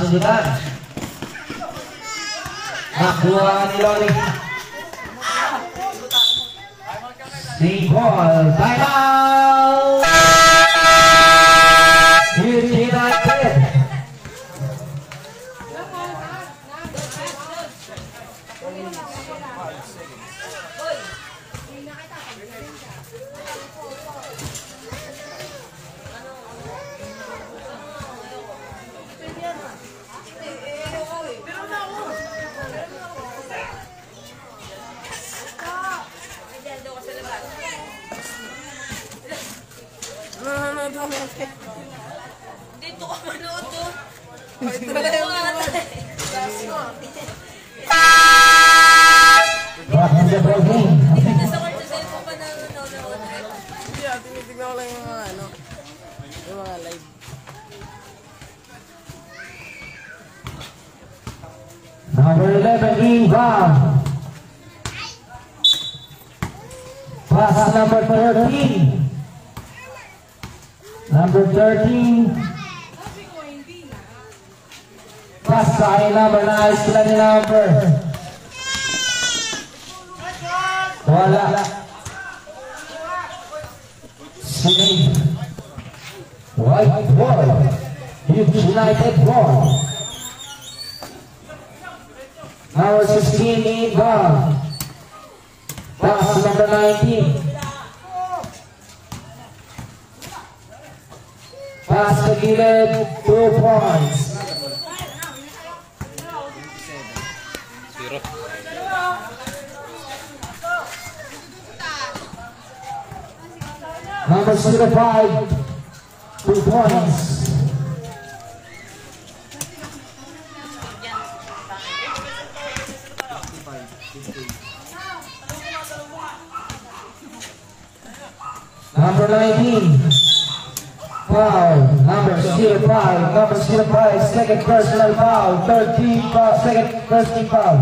Speaker 3: Sundutan. Nakuha ni Loli. Sing ball. Time out. United. Number 11, inbound. Pass number 13. Number 13. Pass kay number 9. Sila ni number. Wala. Snake. White ball. United ball. Number 16, inbound. Pass number 19. Pass to Gilid, 2 points. Number 05, 2 points. Number 19, foul. Number 05, number 05, second personal foul. Third team foul, second first team foul.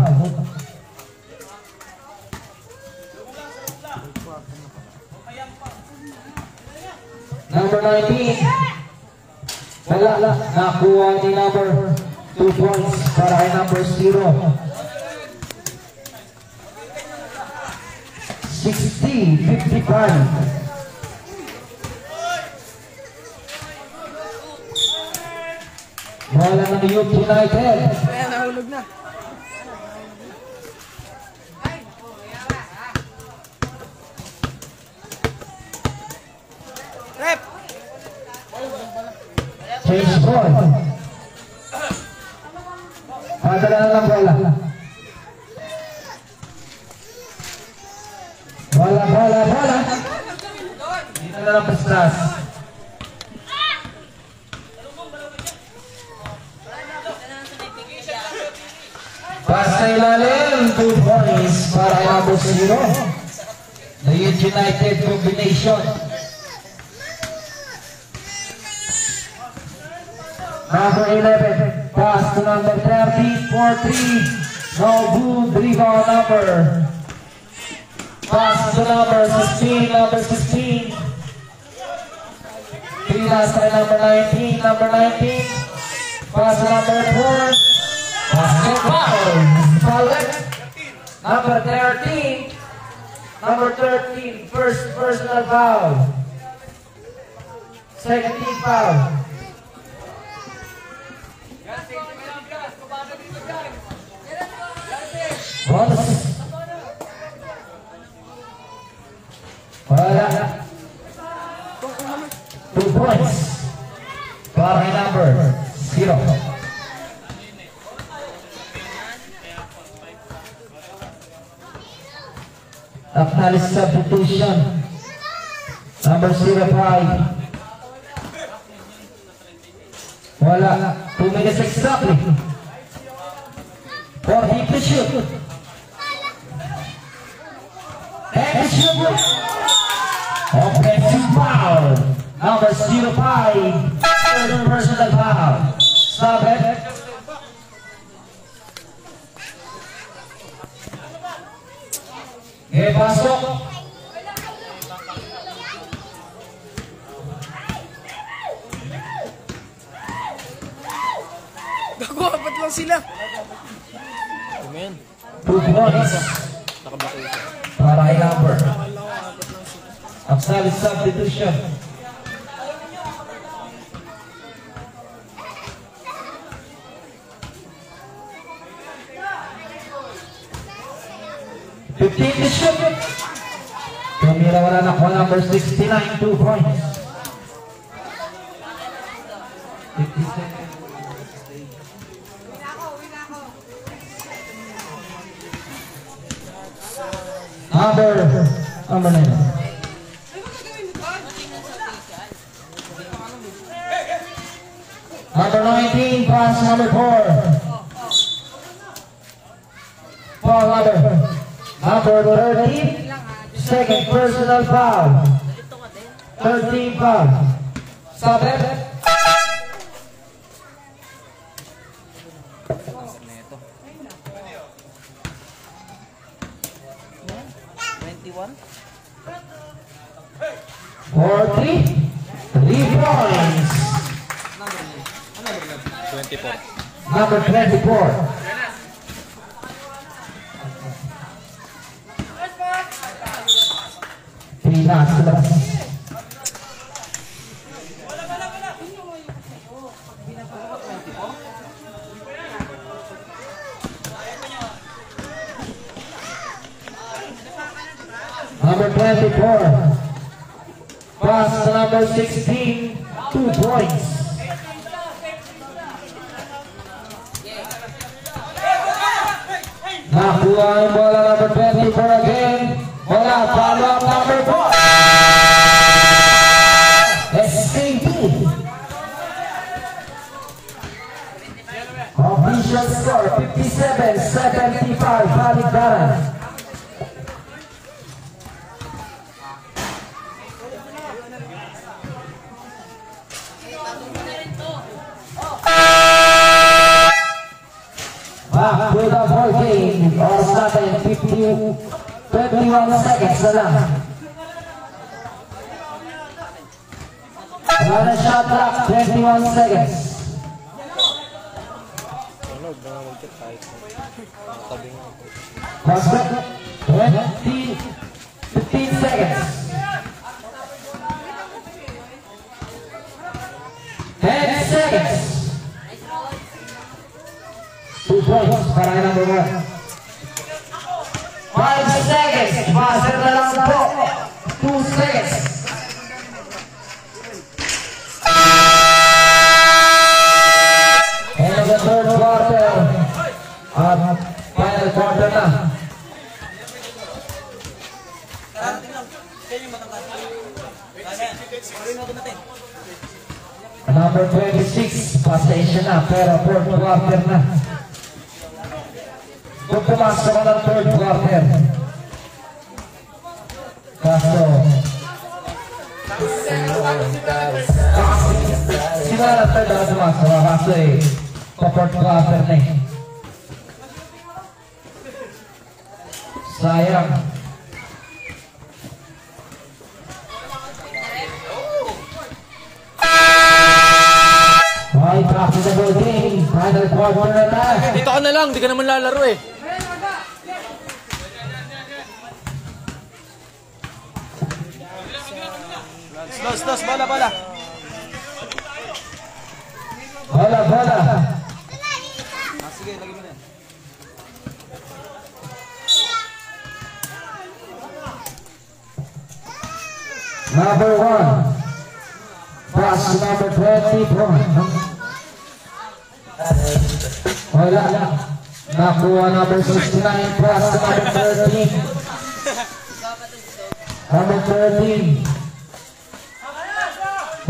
Speaker 3: Number 19, wala, nakuha ni number 2 points para kay number 0. 60-55. Wala ng Youth United.
Speaker 2: Kaya nahulog na. Rep!
Speaker 3: Change ball. Padala na lang bola. Bola. Dito na lang pastas. Pasa ilalim, 2 points para number 0. The Youth United combination. Number 11, pass to number 30, 4-3. No good rebound number. Pass to number 16. Pilas kay number 19, Pass to number 4. Foul. Number 13, first personal foul. Second team foul. Bonus. Wala. 2 points. Para number 0. Acknowledge substitution. Number 05. Wala. 2 minutes exactly. 40 to shoot. And shoot. Offensive foul. Number 05. Third personal foul. Stop it. Pasok.
Speaker 2: Gago, apat lang sila.
Speaker 6: Amen.
Speaker 3: 2 points. Para kay number. Acknowledge substitution. To shoot. Tumira wala na ko number 69, 2 points. 56. Number 9. Number 19, pass number 4. Foul number 13, second personal foul. 13 foul. Stop it.
Speaker 6: 21?
Speaker 3: 40. 3 points.
Speaker 6: Number 24.
Speaker 3: Number 24. Pinas sa labas. Number 24. Pass to number 16. 2 points. Nakuha yung bola number 24 again. Bola, follow up number 4. SKT. Official score 57-75. Balikbaran. Back with the ball game. Oras natin 21 seconds na lang. Another shot clock, 21 seconds. Basket, 15 seconds. 10 seconds. 2 points para kay number 1. 5 seconds. Faster na lang po. 2 seconds. End of the third quarter. At final quarter na. Number 26. Pastation na pero fourth quarter na. Kung pumasok ka ng third quarter. Kaso sila na third na pumasok. Kaso pa-fourth quarter na eh. Sayang. Ay, profitable game. Final quarter na tayo.
Speaker 6: Dito ka na lang, di ka naman lalaro eh. Los, bola.
Speaker 3: Bola.
Speaker 6: Sige, lagi mo na.
Speaker 3: Number 1. Pass to number 24. Wala. Nakuha number 69. Pass to number 13. Number 13.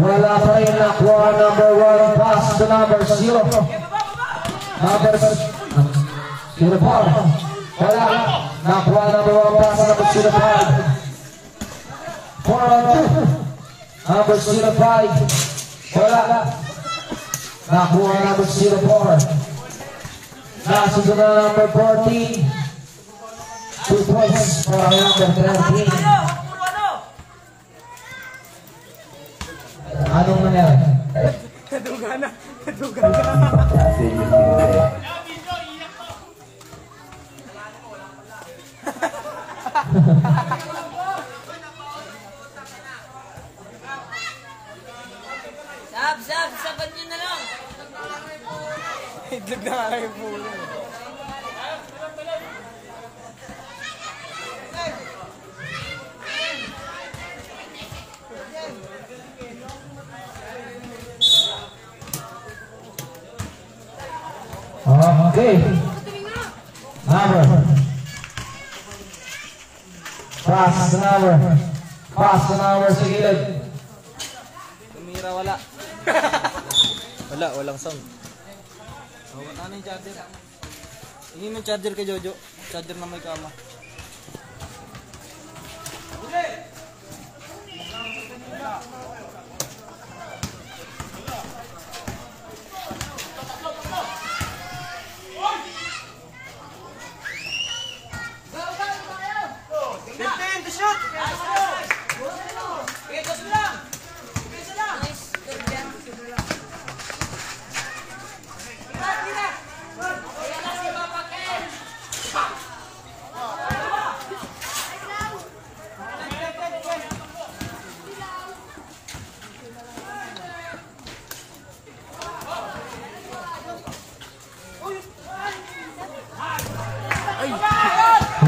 Speaker 3: Wala pa rin. Nakuha number 1. Pass to number 0. Number 05. Wala. Nakuha number 1. Pass to number 05. 4-on-2. Number 05. Wala. Nakuha number 04. Nasunod na number 14. 2 points para number 13. Anong nangyari?
Speaker 2: Naduga na.
Speaker 5: Saban nyo na lang.
Speaker 2: Idlog na nga lang yung pulo.
Speaker 3: Okay. Number. Pass number sa gilid.
Speaker 6: Tumira, wala. Walang sound. Ano yung charger? Hingin mo yung charger kay Jojo. Charger na may kama.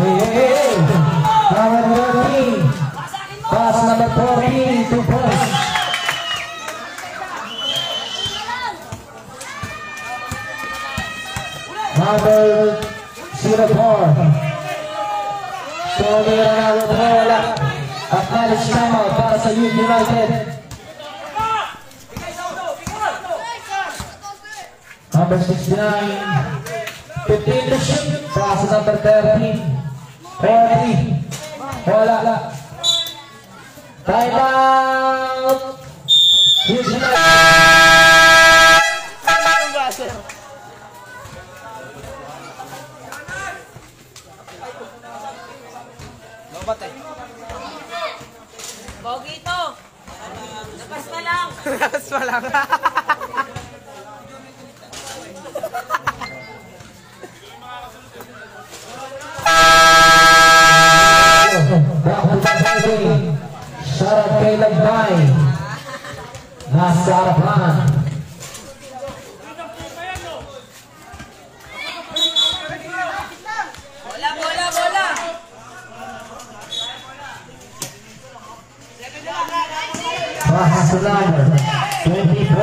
Speaker 3: Hey. Number 13. Pass number 14. 2 points. Number 04. So, meron na wala. Acknowledge timeout para sa Youth United. Number 69. 15 to shoot. Pass number 13. 40. Wala. Time out. Youth United.
Speaker 6: Lobat eh.
Speaker 5: Bogi ito. Lapas na lang.
Speaker 6: Lakas pa lang.
Speaker 3: Sarap kay Lagbay. Nasa harapan.
Speaker 5: Bola.
Speaker 3: Pass to number 24.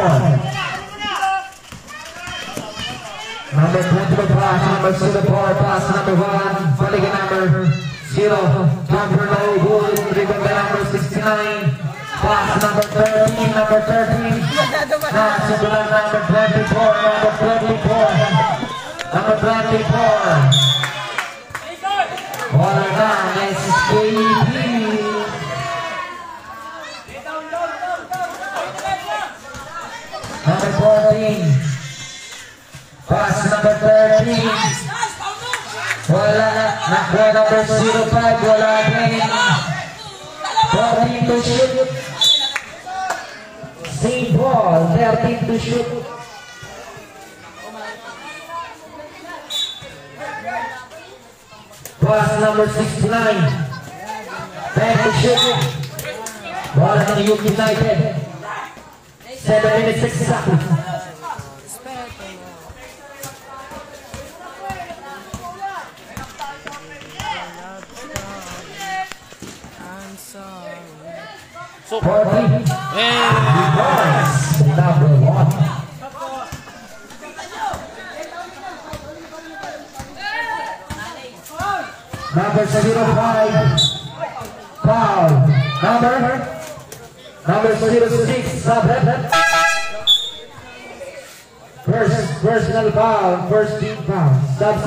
Speaker 3: Number 24 pass, number 04 pass, number 1, balikan number 0, jumper no good, rebound by number 69, pass number 13, number 13, nasubulan number 24, number 24, wala na, SKP. Number 14. Pass number 13. Wala na. Nakuha number 05. Wala din. 14 to shoot. Same ball. 13 to shoot. Pass number 69. 10 to shoot. Wala ng Youth United. 7 minutes exactly.
Speaker 6: So,
Speaker 3: 40. Boys, number 1. Number 05. Foul. Number 06. Sub. Personal foul. First team foul. Sub.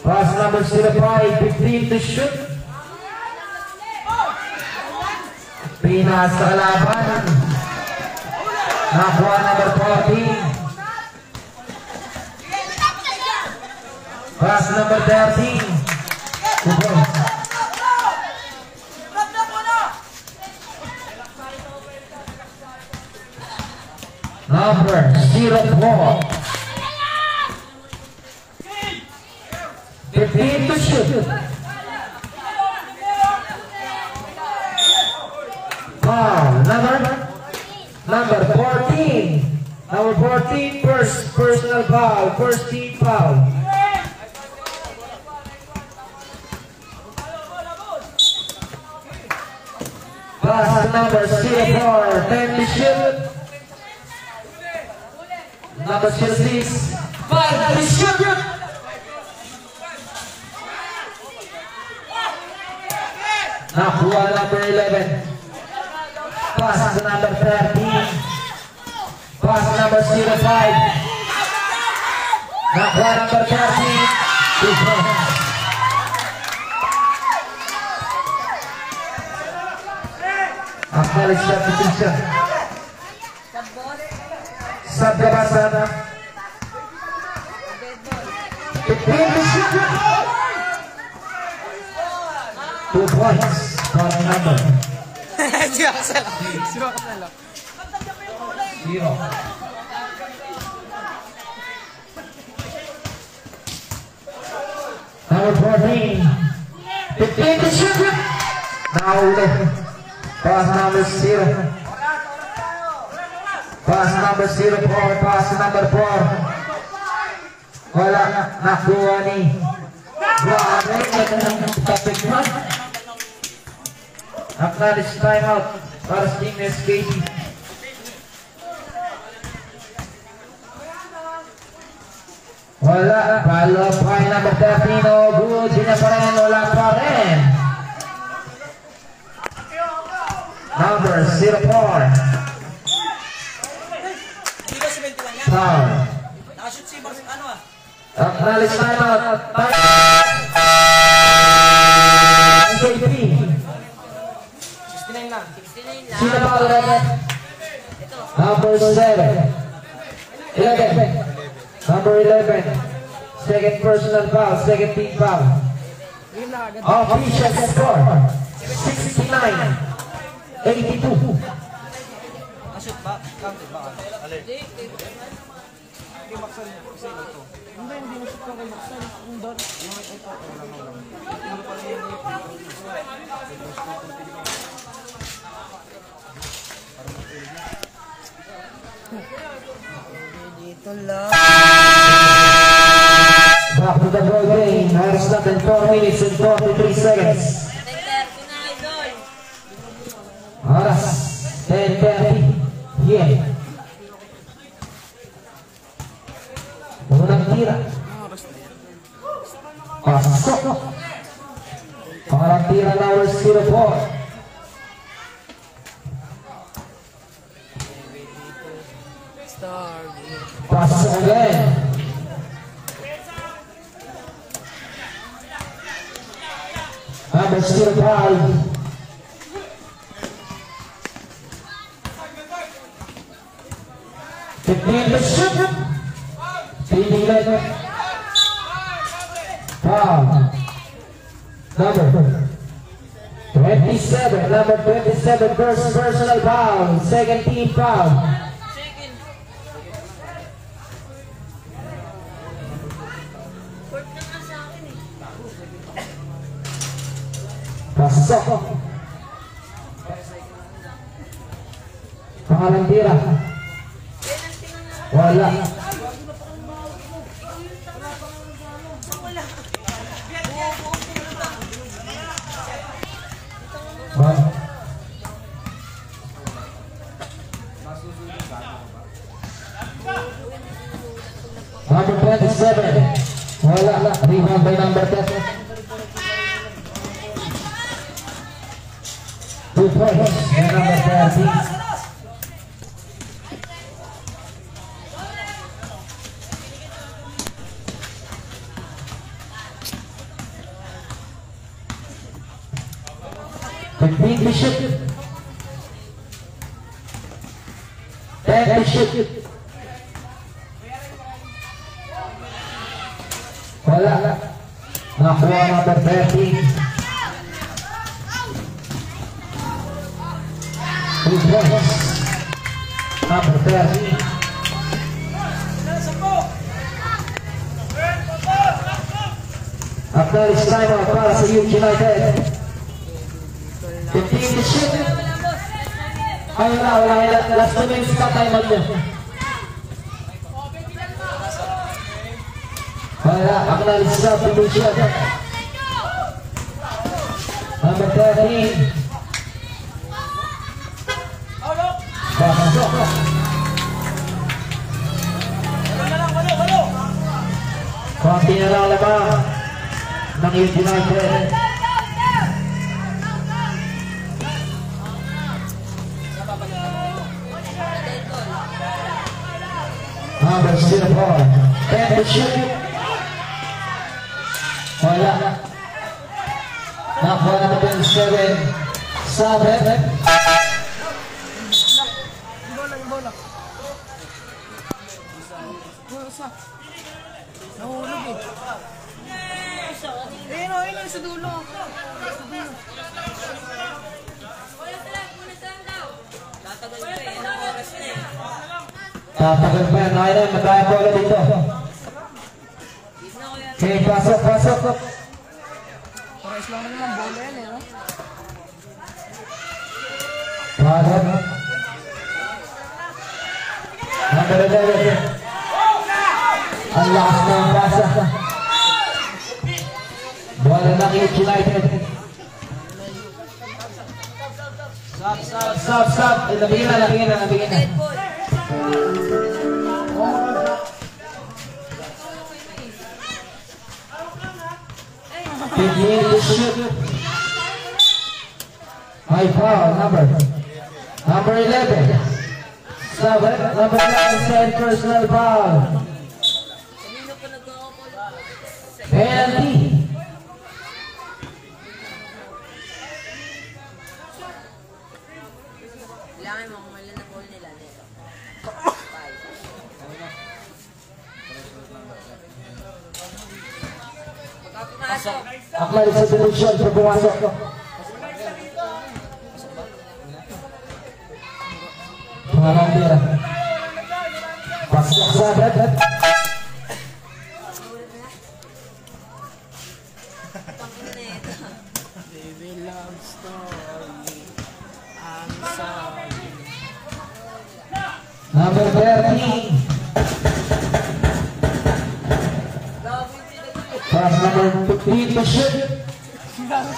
Speaker 3: Pass number 05, 15 to shoot. Pinas sa kalaban. Nakuha number 14. Pass number 13. 2 points. Number 04. 15 to shoot. Foul. Number 14. Number 14, first personal foul. First team foul. Pass number 04. 10 to shoot. Number 06. 5 to shoot. Nakuha number 11. Pass to number 13. Pass number 05. Nakuha number 13. 2 points. Acknowledge substitution. Subgabasan. 15 to shoot. 2 points for number.
Speaker 6: Siwak sa lang.
Speaker 3: 0. Number 14. 15 to shoot. Now pass number 0. Pass number 04, pass number 4. Wala, nakuha ni. Grabe, topic man. Acknowledge timeout para sa Team SKT. Wala, follow up by number 13, no good, di na pa rin, wala pa rin. Number 04.
Speaker 5: Hindi ba 71 yan?
Speaker 3: Foul.
Speaker 5: Nakashoot si Boss, ano ah?
Speaker 3: Acknowledge timeout. SKT.
Speaker 6: 69 lang.
Speaker 5: 69 lang.
Speaker 3: Sino pa ulit? Number 7. 11. Number 11. Second personal foul. Second team foul. Official score. 69-82.
Speaker 6: Nakashoot ba? Counted ba? Alin?
Speaker 5: Hindi.
Speaker 6: Hindi maksan niya. Kasi ito. Hindi na-shoot ka kay Maxan. Yung doon. Yung ito. Ano pala yung dito lang.
Speaker 3: Back to the ball game. Harris natin 4 minutes and 43 seconds. Oras 10:30. Yeah. Unang tira. Pasok. Pangalang tira number 04. Pasok again. Number 05. The shoot. Feeding leg. Foul. Number 27. Number 27. First personal foul. Second team foul.
Speaker 5: Second. Court na nga sa akin eh.
Speaker 3: Pasok. Pangalang tira. Wala. Number 27. Wala. Rebound by number 10. 2 points. And number 13. Complete the shoot. 10 to shoot. Wala. Nakuha number 13. 2 points. Number 13. After this time para sa Youth United. 15 to shoot. Ay, wala. Last 2 minutes pa time out niya. Wala, acknowledge sa position. Number 13. Pasok. Konti na lang lamang ng Youth United. Number 04. 10 to shoot. Wala. Nakuha na natin 7.
Speaker 6: Bola. Nahulog eh. Ayun sa dulo.
Speaker 5: Tatagal pa eh. Anong oras na eh?
Speaker 3: Tatagal pa yan. Ayun na, magkaya po ulit dito. Okay, pasok.
Speaker 6: Pares lang naman ang bola yan eh. No?
Speaker 3: Pasok. Number 11. Ang lakas na ang pasa. Bola ng Youth United. Stop. Nabigyan na.
Speaker 5: Dead ball.
Speaker 3: Begin to shoot. High foul, number 11. Number 9, personal foul.
Speaker 5: Kanino pa nag-o-call?
Speaker 3: Penalty.
Speaker 5: Kailangan mo kumali na goal nila nito. Pagkapinasok.
Speaker 3: Akmal substitution sa pumasok. Pangalang tira. Pasok sa red.
Speaker 5: Pagkineta.
Speaker 6: Baby love story. I'm sorry.
Speaker 3: Number 13. Pass number 15 to shoot.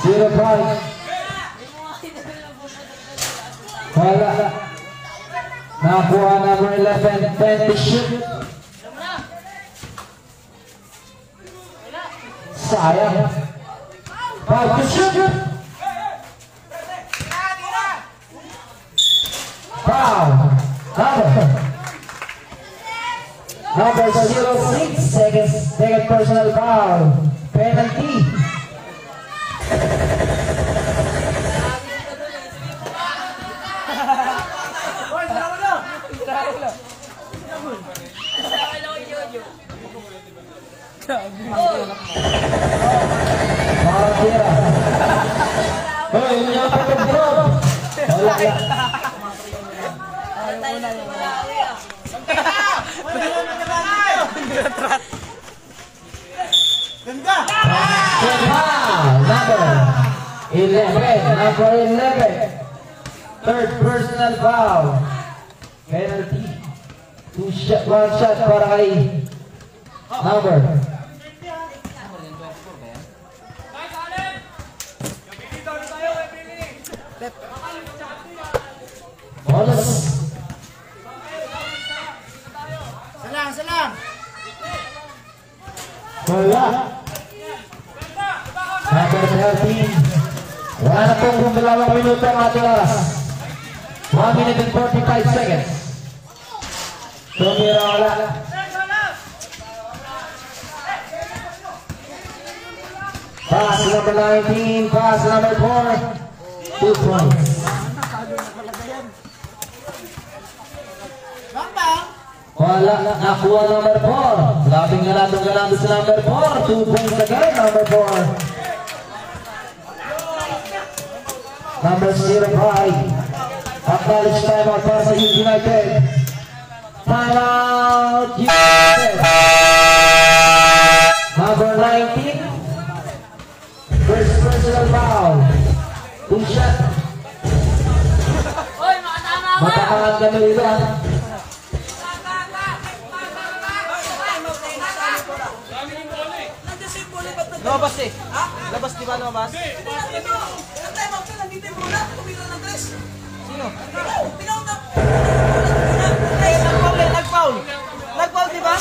Speaker 3: 0-5. Wala. Nakuha number 11, 10 to shoot. Sayang. 5 to shoot. Foul. Number 06, second personal foul. Penalty. Makatira. Hoy, hindi niya patag-drop. Wala. Number 11. Third personal foul. Penalty. One shot para kay number. Bonus.
Speaker 6: Salang.
Speaker 3: Wala. Number 13. Wala na pong 2 minuto ang ating oras. 1 minute and 45 seconds. Tumira wala. Pass number 19, pass number 4. 2 points. Wala, nakuha number 4. Labing ganado sa number 4. 2 points again, number 4. Number 05. Acknowledge timeout para sa Youth United. Timeout United. Number 19. First personal foul. 2 shot.
Speaker 5: Hoy, makatama ka!
Speaker 3: Matamaan kami dito.
Speaker 6: Labas eh. Labas di ba labas? Sino? Nag-foul di ba?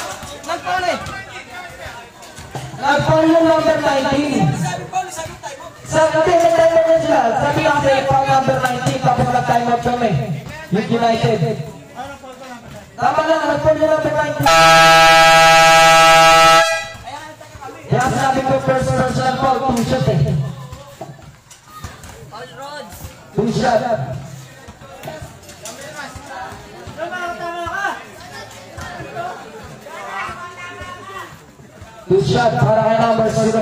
Speaker 6: Nag-foul eh.
Speaker 3: Nag-foul yung number 19. Sabi nag-timeout na sila. Sabi kasi foul number 19 tapos nag-timeout kami. Youth United. Tama lang, nag-foul yung number 19. Kaya sabi ko first personal foul, 2 shot eh.
Speaker 5: All roads.
Speaker 3: 2 shot. Two shot para kay number 05.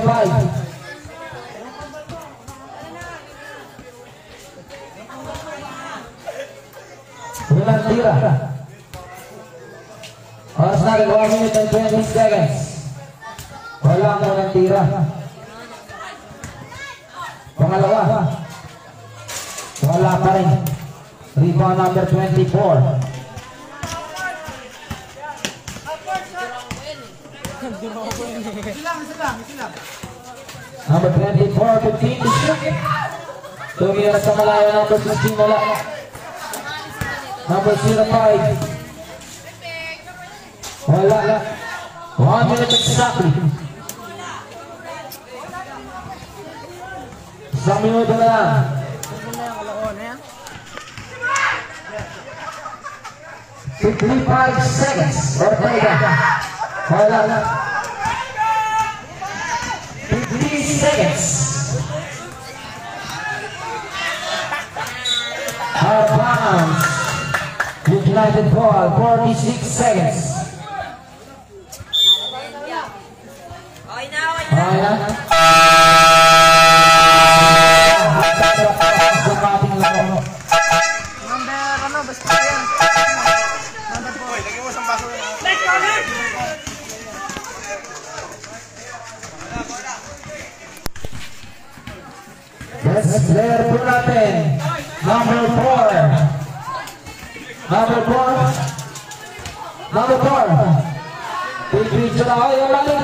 Speaker 3: Walang tira. Oras natin 1 minute and 20 seconds. Wala mo ng tira. Pangalawa. Wala pa rin. Rebound number 24. Number 24, 15 to shoot. Tumira sa malayo, number 16 wala. Number 05. Wala. 1 minute exactly. Isang minuto na lang. 55 seconds. Ortega. Wala. 50 seconds. Out of bounds. United ball. 46 seconds.
Speaker 5: Okay na.
Speaker 3: Okay na?
Speaker 6: Basta yan. Number 4. Lagyan mo sa baso yan.
Speaker 3: Best player po natin. Number 4. Number 4. Number 4. Big reach na ako yung mali.